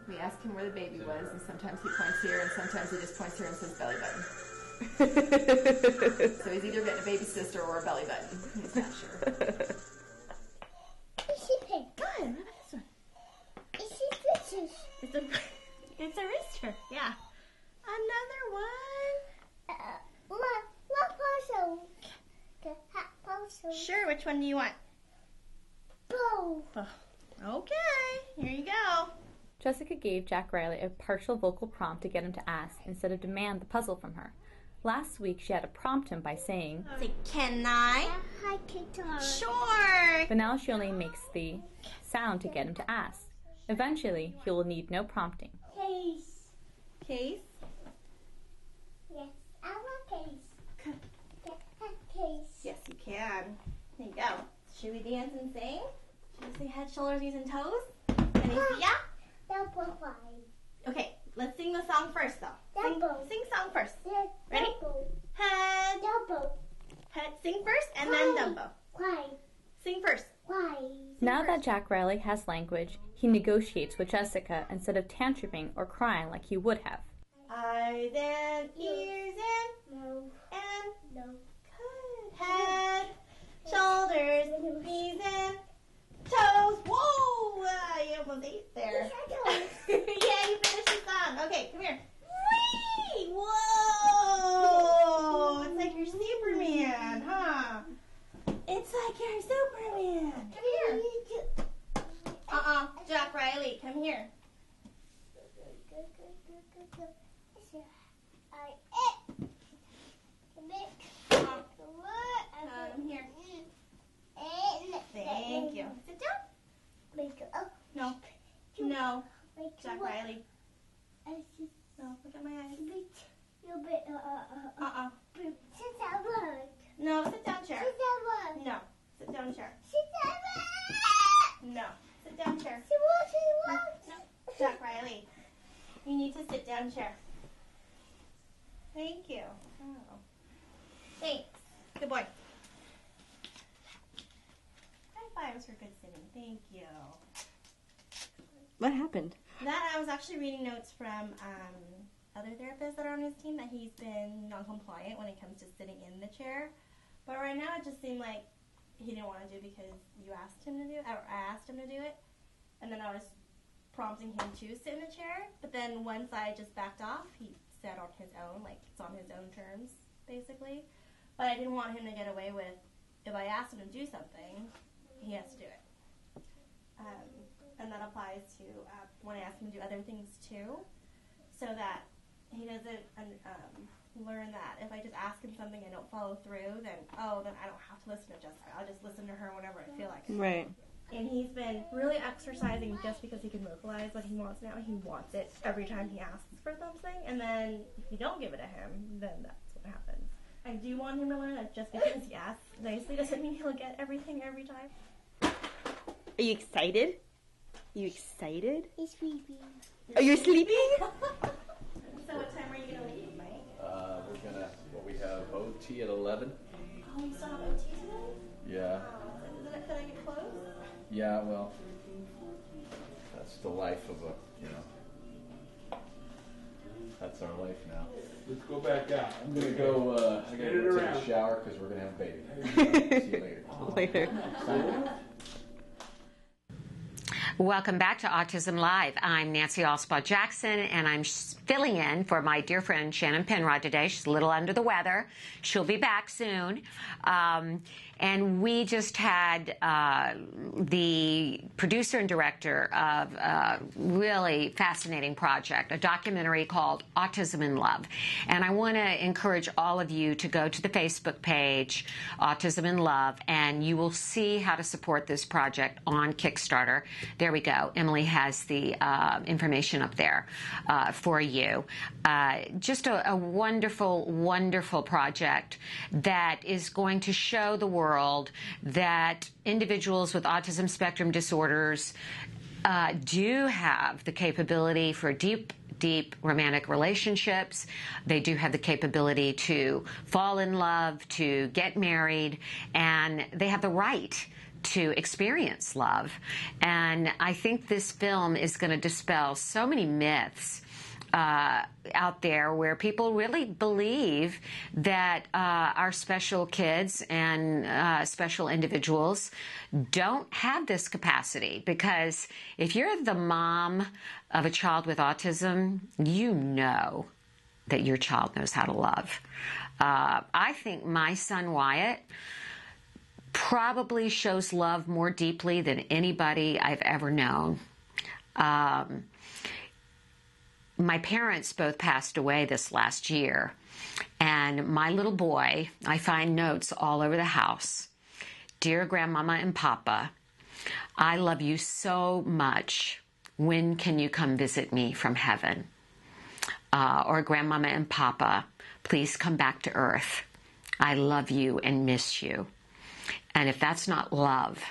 Speaker 6: We asked him where the baby was, and sometimes he points here, and sometimes he just points here and says belly button. So he's either getting a baby sister or a belly button. He's not sure.
Speaker 22: Good. This one. It's a rooster. Yeah. Another one. Sure. Which one do you want? Both. Okay. Here you go.
Speaker 6: Jessica gave Jack Riley a partial vocal prompt to get him to ask instead of demand the puzzle from her. Last week, she had to prompt him by saying,
Speaker 22: Say, can I? Sure.
Speaker 6: But now she only makes the sound to get him to ask. Eventually, he will need no prompting.
Speaker 22: Case. Case? Yes, I want case. Case. Yes, you can. There you go. Should we dance and sing? Should we say head, shoulders, knees, and toes? And yeah? Okay, let's sing the song first, though. Sing song first. Ready? Head. Head. Sing first, and then Dumbo. Sing first.
Speaker 6: Now that Jack Riley has language, he negotiates with Jessica instead of tantruming or crying like he would have.
Speaker 22: Eyes and ears and good. Head, shoulders, knees, and toes. Whoa! You almost ate there. Yeah, you finished the song. Okay, come here. Whee! Whoa! It's like you're Superman, huh? It's like you're Superman. Come here. Jack Riley, come here. Come here. Thank you. Sit down. No. No. Jack Riley. No, look at my eyes. No, sit down chair. No, sit down chair. No, sit down chair. No, Jack Riley. You need to sit down chair. Thank you. Oh. Thanks. Good boy. High fives for good sitting. Thank you.
Speaker 6: What happened?
Speaker 22: That I was actually reading notes from other therapists that are on his team that he's been non-compliant when it comes to sitting in the chair. But right now it just seemed like he didn't want to do it because you asked him to do it, or I asked him to do it. And then I was prompting him to sit in the chair. But then once I just backed off, he sat on his own, like it's on his own terms, basically. But I didn't want him to get away with, if I asked him to do something, he has to do it. And that applies to when I ask him to do other things too, so that he doesn't learn that if I just ask him something and don't follow through, then I don't have to listen to Jessica. I'll just listen to her whenever I feel like it.
Speaker 6: Right.
Speaker 22: And he's been really exercising just because he can vocalize what he wants now. He wants it every time he asks for something, and then if you don't give it to him, then that's what happens. I do want him to learn that just because he asks nicely doesn't mean he'll get everything every time.
Speaker 6: Are you excited? You excited?
Speaker 22: He's sleeping.
Speaker 6: Are you sleeping?
Speaker 22: So what time are you going to leave, Mike?
Speaker 3: We have OT at 11.
Speaker 22: Oh, you still have OT today?
Speaker 3: Yeah.
Speaker 22: Can I get close?
Speaker 3: Yeah, well, that's the life of that's our life now.
Speaker 8: Let's go back out.
Speaker 3: I'm going to go, I got to go take a shower because we're going to have a baby. See you later.
Speaker 6: Later.
Speaker 2: Welcome back to Autism Live. I'm Nancy Alspaugh-Jackson, and I'm filling in for my dear friend Shannon Penrod today. She's a little under the weather. She'll be back soon. And we just had the producer and director of a really fascinating project, a documentary called Autism in Love. And I want to encourage all of you to go to the Facebook page, Autism in Love, and you will see how to support this project on Kickstarter. There we go. Emily has the information up there for you. Just a wonderful, wonderful project that is going to show the world that individuals with autism spectrum disorders do have the capability for deep romantic relationships. They do have the capability to fall in love, to get married, and they have the right to experience love. And I think this film is going to dispel so many myths out there where people really believe that our special kids and special individuals don't have this capacity. Because if you're the mom of a child with autism, you know that your child knows how to love. I think my son Wyatt probably shows love more deeply than anybody I've ever known. My parents both passed away this last year, and my little boy, I find notes all over the house. Dear Grandmama and Papa, I love you so much. When can you come visit me from heaven? Or Grandmama and Papa, please come back to earth. I love you and miss you. And if that's not love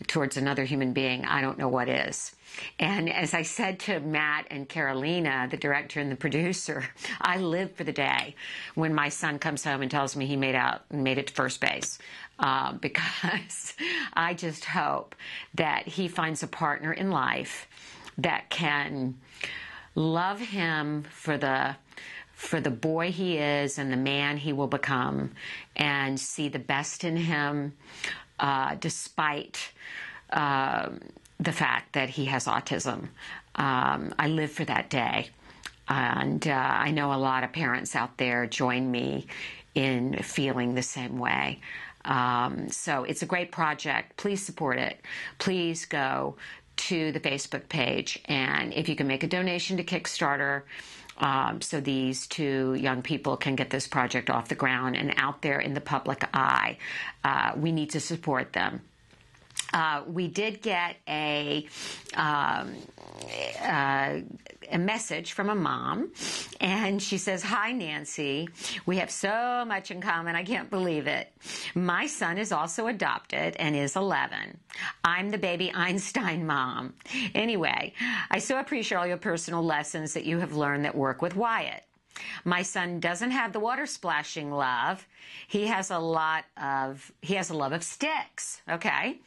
Speaker 2: towards another human being, I don't know what is. And as I said to Matt and Carolina, the director and the producer, I live for the day when my son comes home and tells me he made it to first base, because I just hope that he finds a partner in life that can love him for the boy he is and the man he will become, and see the best in him despite the fact that he has autism. I live for that day. And I know a lot of parents out there join me in feeling the same way. So it's a great project. Please support it. Please go to the Facebook page, and if you can make a donation to Kickstarter, so these two young people can get this project off the ground and out there in the public eye. We need to support them. We did get a message from a mom, and she says, "Hi, Nancy. We have so much in common. I can't believe it. My son is also adopted and is 11. I'm the baby Einstein mom. Anyway, I so appreciate all your personal lessons that you have learned that work with Wyatt. My son doesn't have the water splashing love. He has a love of sticks, okay?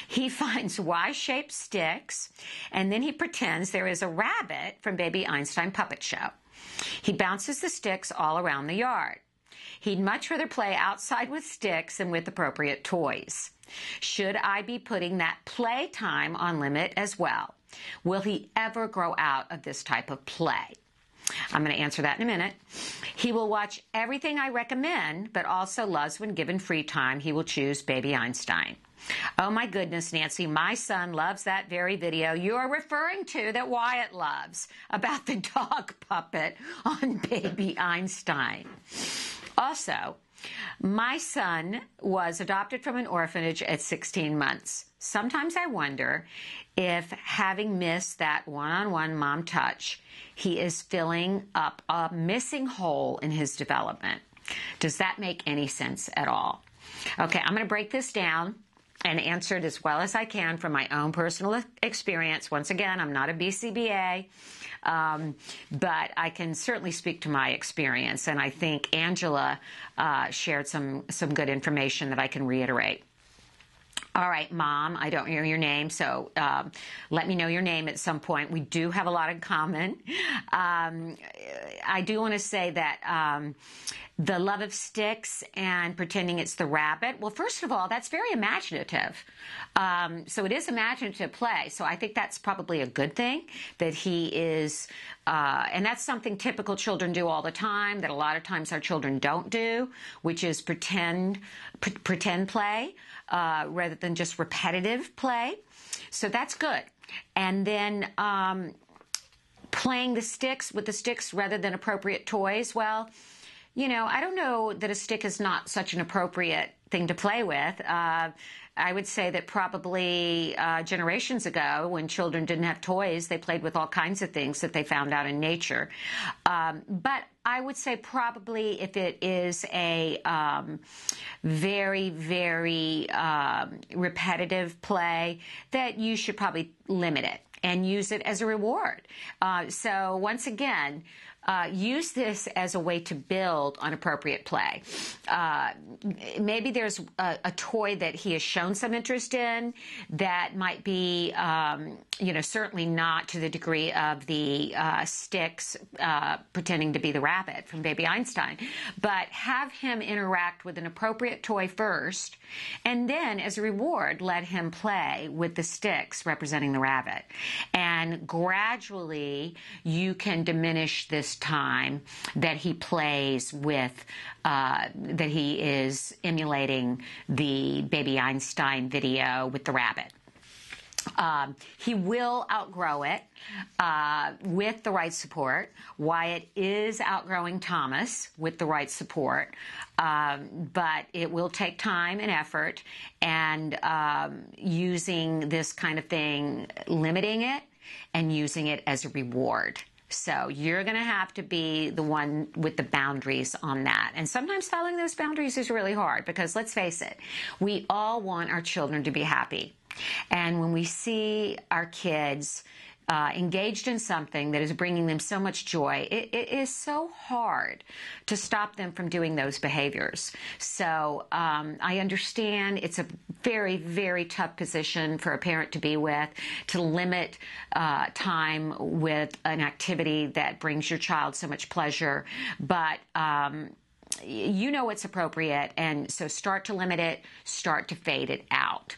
Speaker 2: He finds Y-shaped sticks, and then he pretends there is a rabbit from Baby Einstein Puppet Show. He bounces the sticks all around the yard. He'd much rather play outside with sticks than with appropriate toys. Should I be putting that playtime on limit as well? Will he ever grow out of this type of play?" I'm going to answer that in a minute. "He will watch everything I recommend, but also loves when given free time. He will choose Baby Einstein." Oh my goodness, Nancy, my son loves that very video you're referring to that Wyatt loves about the dog puppet on Baby Einstein. Also, my son was adopted from an orphanage at 16 months. Sometimes I wonder if, having missed that one-on-one mom touch, he is filling up a missing hole in his development. Does that make any sense at all? Okay, I'm going to break this down and answer it as well as I can from my own personal experience. Once again, I'm not a BCBA, but I can certainly speak to my experience, and I think Angela shared some good information that I can reiterate. All right, Mom, I don't know your name, so let me know your name at some point. We do have a lot in common. I do want to say that The love of sticks and pretending it's the rabbit. Well, first of all, that's very imaginative. So it is imaginative play. So I think that's probably a good thing that he is, and that's something typical children do all the time that a lot of times our children don't do, which is pretend play rather than just repetitive play. So that's good. And then playing with the sticks rather than appropriate toys. Well, you know, I don't know that a stick is not such an appropriate thing to play with. I would say that probably generations ago, when children didn't have toys, they played with all kinds of things that they found out in nature. But I would say probably if it is a very, very repetitive play, that you should probably limit it and use it as a reward. So once again, use this as a way to build on appropriate play. Maybe there's a toy that he has shown some interest in that might be, you know, certainly not to the degree of the sticks pretending to be the rabbit from Baby Einstein, but have him interact with an appropriate toy first, and then as a reward, let him play with the sticks representing the rabbit. And gradually, you can diminish this time that he plays with, that he is emulating the Baby Einstein video with the rabbit. He will outgrow it with the right support. Wyatt is outgrowing Thomas with the right support, but it will take time and effort, and using this kind of thing, limiting it and using it as a reward. So you're going to have to be the one with the boundaries on that. And sometimes following those boundaries is really hard because, let's face it, we all want our children to be happy. And when we see our kids engaged in something that is bringing them so much joy, it is so hard to stop them from doing those behaviors. So I understand it's a very, very tough position for a parent to be with, to limit time with an activity that brings your child so much pleasure. But you know what's appropriate, and so start to limit it, start to fade it out.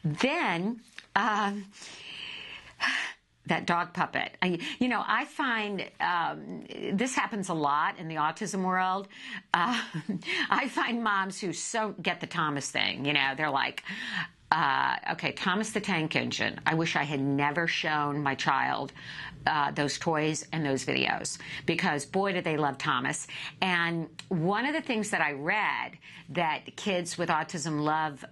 Speaker 2: Then that dog puppet. You know, I find this happens a lot in the autism world. I find moms who so get the Thomas thing. You know, they're like, okay, Thomas the Tank Engine. I wish I had never shown my child those toys and those videos, because boy, do they love Thomas. And one of the things that I read that kids with autism love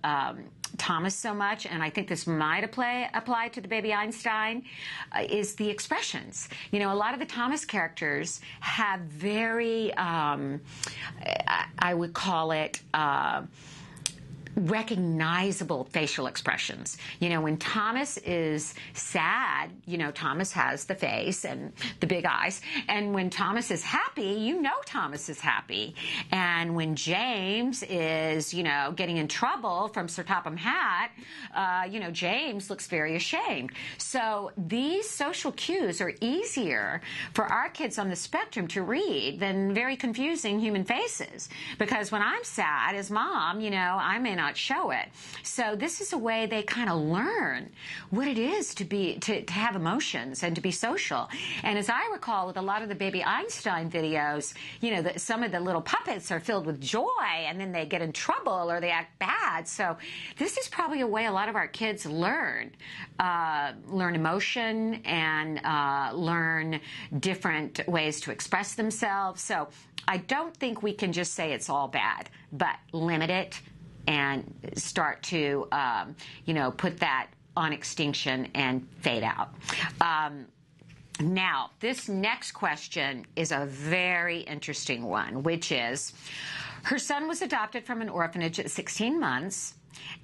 Speaker 2: Thomas so much, and I think this might apply to the Baby Einstein, is the expressions. You know, a lot of the Thomas characters have very, I would call it, recognizable facial expressions. You know, when Thomas is sad, you know, Thomas has the face and the big eyes. And when Thomas is happy, you know Thomas is happy. And when James is, you know, getting in trouble from Sir Topham Hatt, you know, James looks very ashamed. So these social cues are easier for our kids on the spectrum to read than very confusing human faces. Because when I'm sad as mom, you know, I may not show it. So this is a way they kind of learn what it is to have emotions and to be social. And as I recall, with a lot of the Baby Einstein videos, you know, some of the little puppets are filled with joy, and then they get in trouble or they act bad. So this is probably a way a lot of our kids learn emotion and learn different ways to express themselves. So I don't think we can just say it's all bad, but limit it and start to, you know, put that on extinction and fade out. Now, this next question is a very interesting one, which is, her son was adopted from an orphanage at 16 months,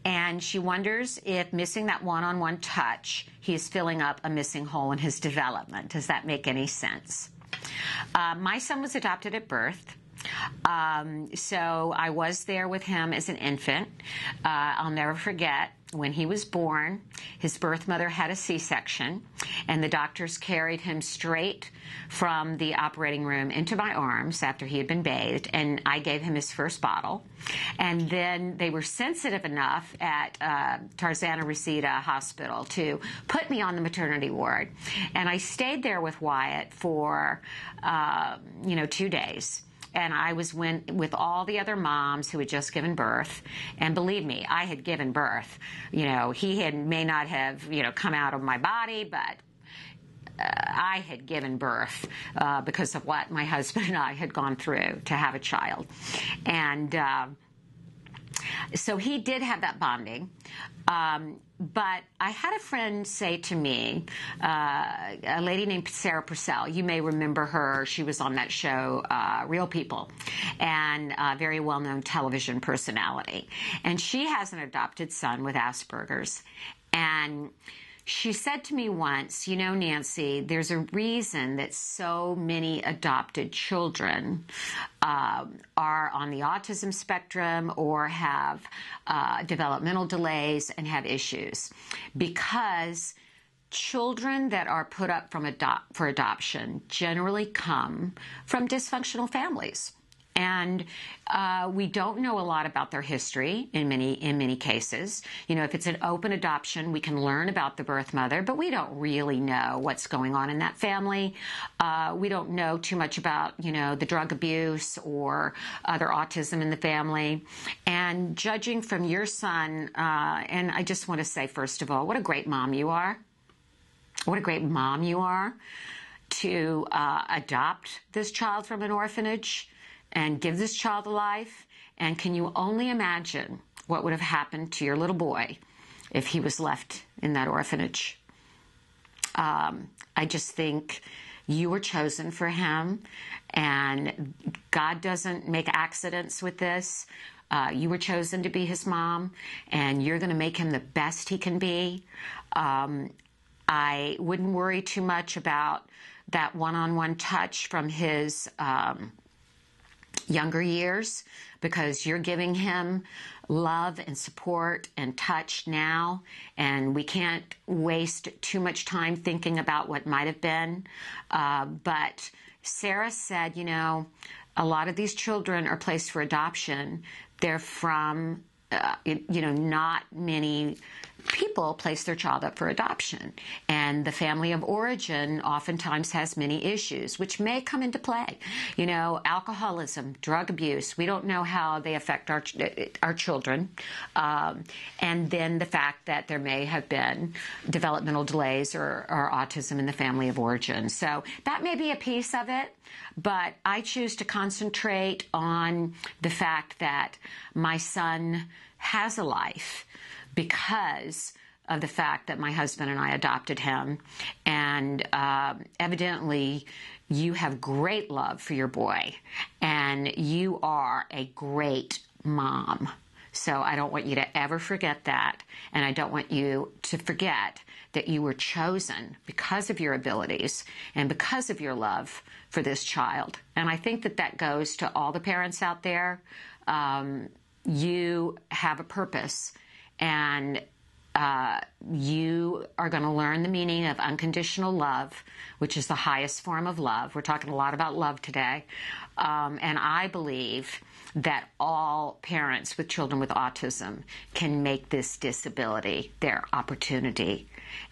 Speaker 2: and she wonders if missing that one-on-one touch, he is filling up a missing hole in his development. Does that make any sense? My son was adopted at birth. So I was there with him as an infant. I'll never forget when he was born, his birth mother had a C-section, and the doctors carried him straight from the operating room into my arms after he had been bathed, and I gave him his first bottle. And then they were sensitive enough at Tarzana Reseda Hospital to put me on the maternity ward. And I stayed there with Wyatt for, 2 days. And I was with all the other moms who had just given birth. And believe me, I had given birth. He may not have, come out of my body, but I had given birth because of what my husband and I had gone through to have a child. And so he did have that bonding. But I had a friend say to me, a lady named Sarah Purcell, you may remember her. She was on that show, Real People, and a very well-known television personality. And she has an adopted son with Asperger's. And she said to me once, Nancy, there's a reason that so many adopted children are on the autism spectrum or have developmental delays and have issues. Because children that are put up for adoption generally come from dysfunctional families. And we don't know a lot about their history in many cases. If it's an open adoption, we can learn about the birth mother, but we don't really know what's going on in that family. We don't know too much about, the drug abuse or other autism in the family. And judging from your son, and I just want to say, first of all, what a great mom you are. What a great mom you are to adopt this child from an orphanage and give this child a life. And can you only imagine what would have happened to your little boy if he was left in that orphanage? I just think you were chosen for him, and God doesn't make accidents with this. You were chosen to be his mom, and you're going to make him the best he can be. I wouldn't worry too much about that one-on-one touch from his younger years, because you're giving him love and support and touch now, and we can't waste too much time thinking about what might have been. But Sarah said, a lot of these children are placed for adoption. They're from, not many people place their child up for adoption. And the family of origin oftentimes has many issues, which may come into play. Alcoholism, drug abuse. We don't know how they affect our children. And then the fact that there may have been developmental delays or autism in the family of origin. So that may be a piece of it. But I choose to concentrate on the fact that my son has a life because of the fact that my husband and I adopted him. And evidently, you have great love for your boy, and you are a great mom. So I don't want you to ever forget that, and I don't want you to forget that you were chosen because of your abilities and because of your love for this child. And I think that goes to all the parents out there. You have a purpose, and you are going to learn the meaning of unconditional love, which is the highest form of love. We're talking a lot about love today. And I believe that all parents with children with autism can make this disability their opportunity.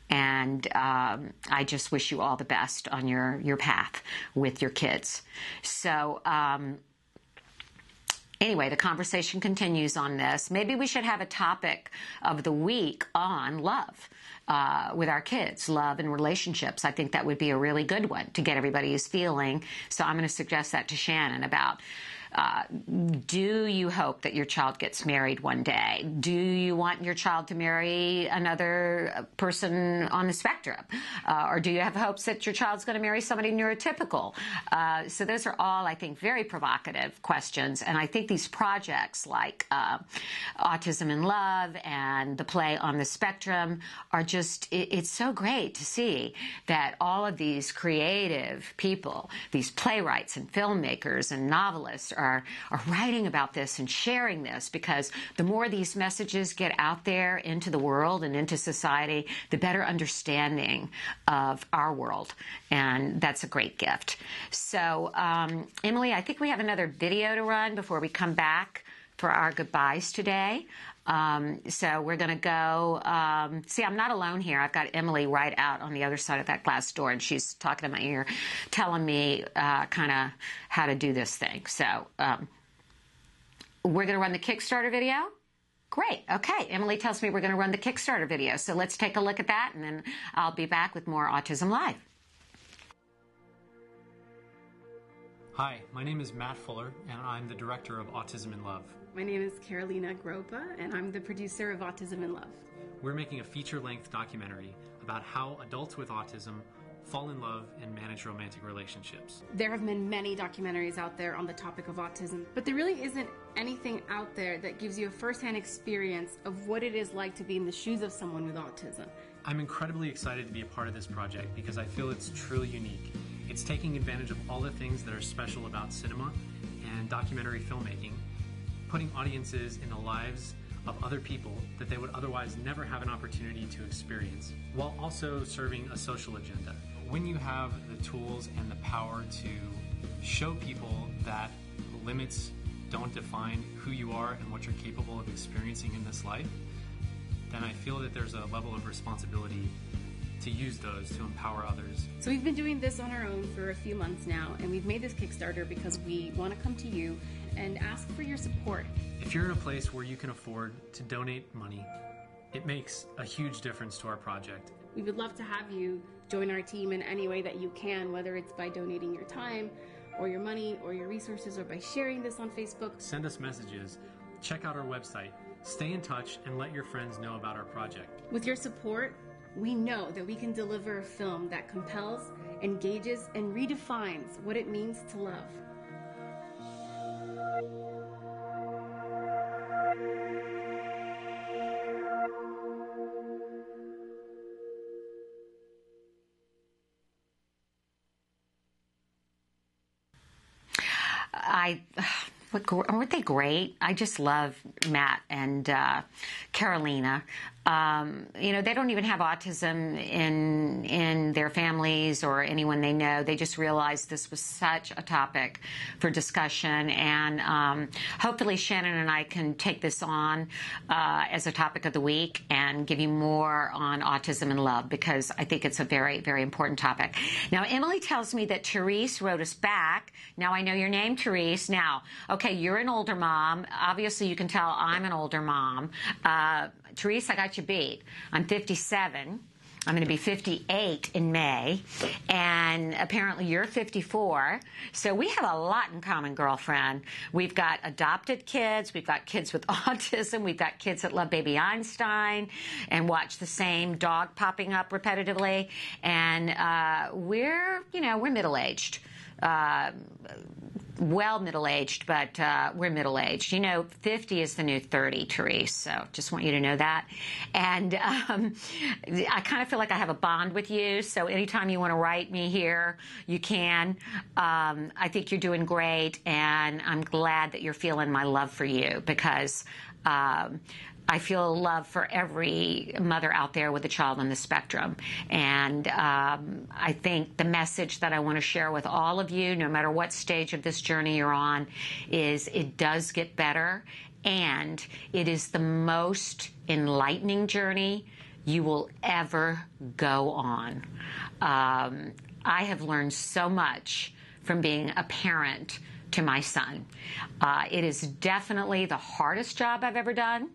Speaker 2: And I just wish you all the best on your path with your kids. So anyway, the conversation continues on this. Maybe we should have a topic of the week on love with our kids, love and relationships. I think that would be a really good one to get everybody's feeling. So I'm going to suggest that to Shannon about do you hope that your child gets married one day? Do you want your child to marry another person on the spectrum? Or do you have hopes that your child's going to marry somebody neurotypical? So those are all, I think, very provocative questions. And I think these projects like Autism in Love and the play on the spectrum are just, it's so great to see that all of these creative people, these playwrights and filmmakers and novelists are writing about this and sharing this, because the more these messages get out there into the world and into society, the better understanding of our world. And that's a great gift. So, Emily, I think we have another video to run before we come back for our goodbyes today. So we're going to go, see, I'm not alone here. I've got Emily right out on the other side of that glass door, and she's talking in my ear, telling me kind of how to do this thing. So we're going to run the Kickstarter video. Great. Okay. Emily tells me we're going to run the Kickstarter video. So let's take a look at that, and then I'll be back with more Autism Live.
Speaker 23: Hi, my name is Matt Fuller, and I'm the director of Autism in Love.
Speaker 24: My name is Carolina Gropa, and I'm the producer of Autism in Love.
Speaker 23: We're making a feature-length documentary about how adults with autism fall in love and manage romantic relationships.
Speaker 24: There have been many documentaries out there on the topic of autism, but there really isn't anything out there that gives you a first-hand experience of what it is like to be in the shoes of someone with autism.
Speaker 23: I'm incredibly excited to be a part of this project because I feel it's truly unique. It's taking advantage of all the things that are special about cinema and documentary filmmaking, putting audiences in the lives of other people that they would otherwise never have an opportunity to experience, while also serving a social agenda. When you have the tools and the power to show people that limits don't define who you are and what you're capable of experiencing in this life, then I feel that there's a level of responsibility to use those to empower others.
Speaker 24: So we've been doing this on our own for a few months now, and we've made this Kickstarter because we want to come to you and ask for your support.
Speaker 23: If you're in a place where you can afford to donate money, it makes a huge difference to our project.
Speaker 24: We would love to have you join our team in any way that you can, whether it's by donating your time or your money or your resources or by sharing this on Facebook.
Speaker 23: Send us messages, check out our website, stay in touch, and let your friends know about our project.
Speaker 24: With your support, we know that we can deliver a film that compels, engages, and redefines what it means to love.
Speaker 2: Weren't they great? I just love Matt and Carolina. They don't even have autism in their families or anyone they know. They just realized this was such a topic for discussion, and hopefully Shannon and I can take this on as a topic of the week and give you more on autism and love, because I think it's a very, very important topic. Now, Emily tells me that Therese wrote us back. Now I know your name, Therese. Now, okay, you're an older mom. Obviously, you can tell I'm an older mom. Therese, I got you beat. I'm 57. I'm going to be 58 in May, and apparently you're 54. So we have a lot in common, girlfriend. We've got adopted kids. We've got kids with autism. We've got kids that love Baby Einstein and watch the same dog popping up repetitively. And we're middle-aged. Well middle-aged, but we're middle-aged. 50 is the new 30, Therese, so just want you to know that. And I kind of feel like I have a bond with you, so anytime you want to write me here, you can. I think you're doing great, and I'm glad that you're feeling my love for you, because I feel love for every mother out there with a child on the spectrum. And I think the message that I want to share with all of you, no matter what stage of this journey you're on, is it does get better, and it is the most enlightening journey you will ever go on. I have learned so much from being a parent to my son. It is definitely the hardest job I've ever done.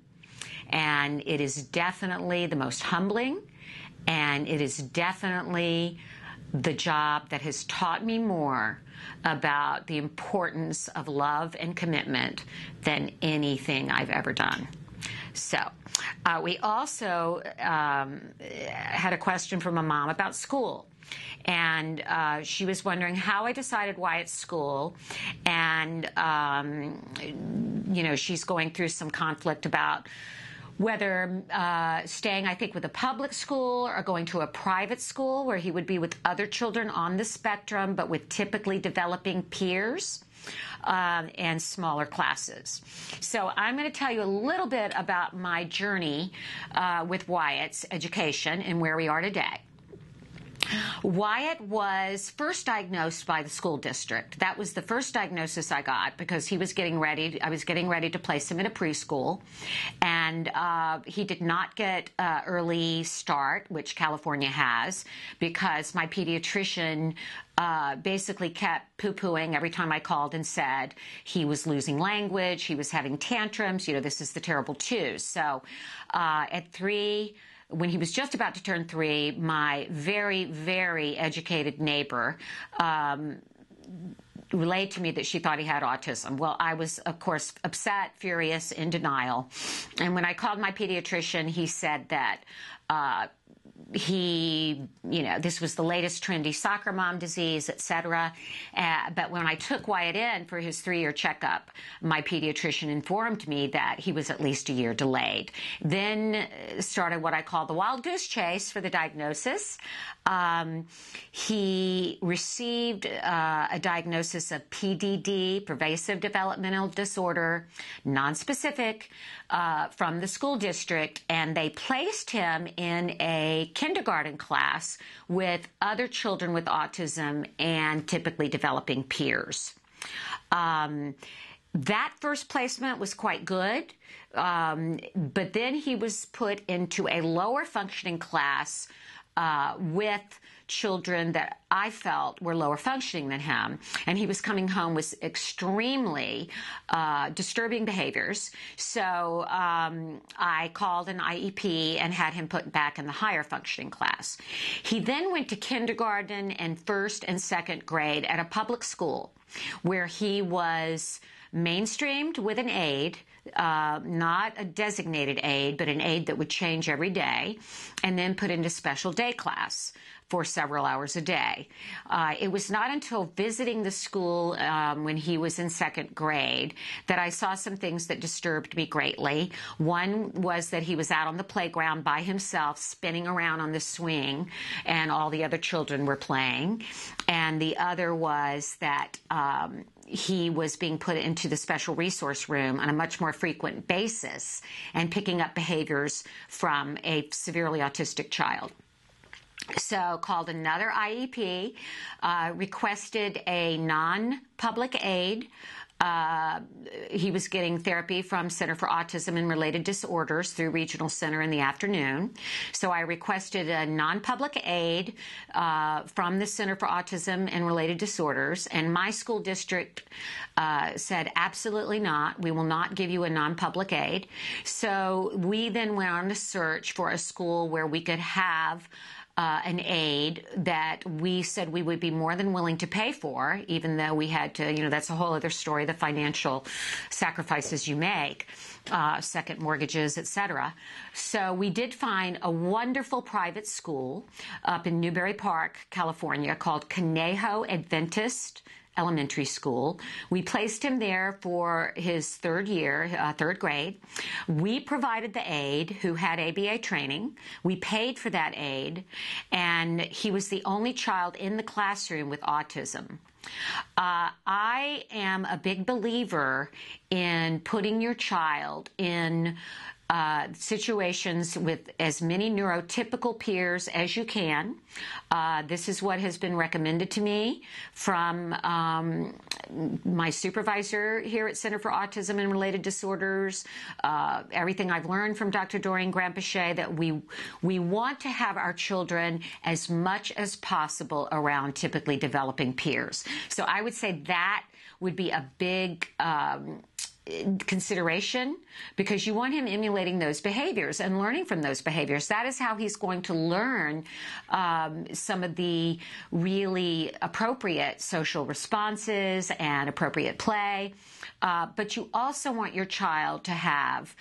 Speaker 2: And it is definitely the most humbling, and it is definitely the job that has taught me more about the importance of love and commitment than anything I've ever done. So we also had a question from a mom about school. And she was wondering how I decided why it's school. And, she's going through some conflict about whether staying, I think, with a public school or going to a private school where he would be with other children on the spectrum, but with typically developing peers. and smaller classes. So I'm going to tell you a little bit about my journey with Wyatt's education and where we are today. Wyatt was first diagnosed by the school district. That was the first diagnosis I got because he was getting ready. I was getting ready to place him in a preschool, and he did not get early start, which California has, because my pediatrician basically kept poo-pooing every time I called and said he was losing language, he was having tantrums, this is the terrible twos. So at 3, when he was just about to turn 3, my very, very educated neighbor relayed to me that she thought he had autism. Well, I was, of course, upset, furious, in denial. And when I called my pediatrician, he said that this was the latest trendy soccer mom disease, etc. But when I took Wyatt in for his 3-year checkup, my pediatrician informed me that he was at least a year delayed. Then started what I call the wild goose chase for the diagnosis. He received a diagnosis of PDD, pervasive developmental disorder, nonspecific, from the school district, and they placed him in a kindergarten class with other children with autism and typically developing peers. That first placement was quite good, but then he was put into a lower functioning class with children that I felt were lower functioning than him, and he was coming home with extremely disturbing behaviors. So I called an IEP and had him put back in the higher functioning class. He then went to kindergarten and 1st and 2nd grade at a public school where he was mainstreamed with an aide, not a designated aide, but an aide that would change every day, and then put into special day class for several hours a day. It was not until visiting the school when he was in 2nd grade that I saw some things that disturbed me greatly. One was that he was out on the playground by himself, spinning around on the swing, and all the other children were playing. And the other was that he was being put into the special resource room on a much more frequent basis and picking up behaviors from a severely autistic child. So called another IEP, requested a non-public aid. He was getting therapy from Center for Autism and Related Disorders through Regional Center in the afternoon. So I requested a non-public aid from the Center for Autism and Related Disorders, and my school district said, absolutely not. We will not give you a non-public aid. So we then went on to search for a school where we could have an aid that we said we would be more than willing to pay for, even though we had to, that's a whole other story, the financial sacrifices you make, second mortgages, etc. So we did find a wonderful private school up in Newbury Park, California, called Conejo Adventist Elementary School. We placed him there for his 3rd year, 3rd grade. We provided the aide who had ABA training. We paid for that aide, and he was the only child in the classroom with autism. I am a big believer in putting your child in situations with as many neurotypical peers as you can. This is what has been recommended to me from my supervisor here at Center for Autism and Related Disorders, everything I've learned from Dr. Doreen Grandpichet, that we want to have our children as much as possible around typically developing peers. So I would say that would be a big consideration, because you want him emulating those behaviors and learning from those behaviors. That is how he's going to learn some of the really appropriate social responses and appropriate play. But you also want your child to have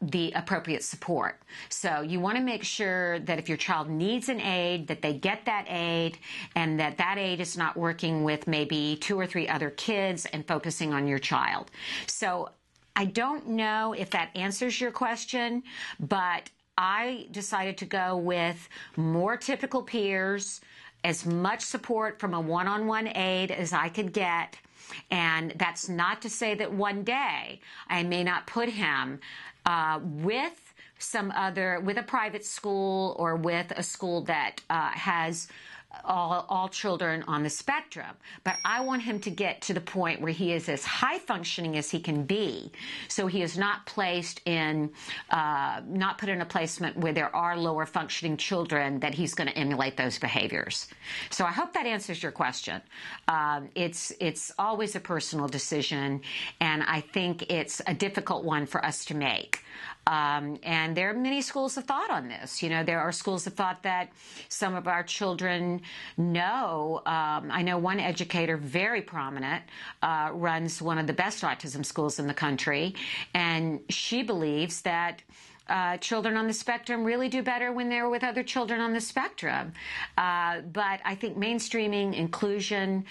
Speaker 2: the appropriate support. So you want to make sure that if your child needs an aid, that they get that aid, and that that aid is not working with maybe 2 or 3 other kids and focusing on your child. So I don't know if that answers your question, but I decided to go with more typical peers as much support from a one-on-one aide as I could get. And that's not to say that one day I may not put him with a private school or with a school that has all children on the spectrum. But I want him to get to the point where he is as high functioning as he can be, so he is not placed in, not put in a placement where there are lower functioning children that he's going to emulate those behaviors. So I hope that answers your question. It's always a personal decision, and I think it's a difficult one for us to make. And there are many schools of thought on this. You know, there are schools of thought that some of our children know. I know one educator, very prominent, runs one of the best autism schools in the country, and she believes that children on the spectrum really do better when they're with other children on the spectrum. But I think mainstreaming, inclusion,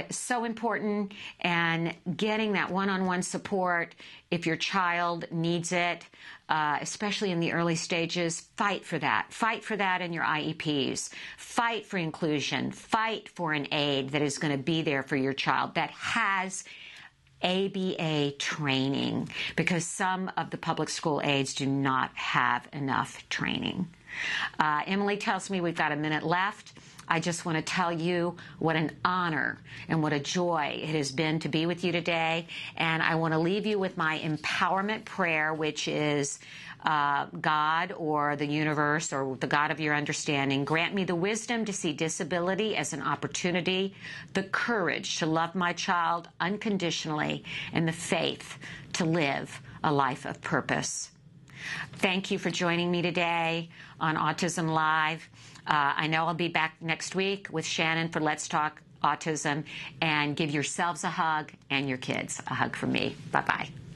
Speaker 2: is so important, and getting that one-on-one support if your child needs it, especially in the early stages. Fight for that. Fight for that in your IEPs. Fight for inclusion. Fight for an aide that is going to be there for your child, that has ABA training, because some of the public school aides do not have enough training. Emily tells me we've got a minute left. I just want to tell you what an honor and what a joy it has been to be with you today. And I want to leave you with my empowerment prayer, which is, God or the universe or the God of your understanding, grant me the wisdom to see disability as an opportunity, the courage to love my child unconditionally, and the faith to live a life of purpose. Thank you for joining me today on Autism Live. I know I'll be back next week with Shannon for Let's Talk Autism, and give yourselves a hug and your kids a hug from me. Bye-bye.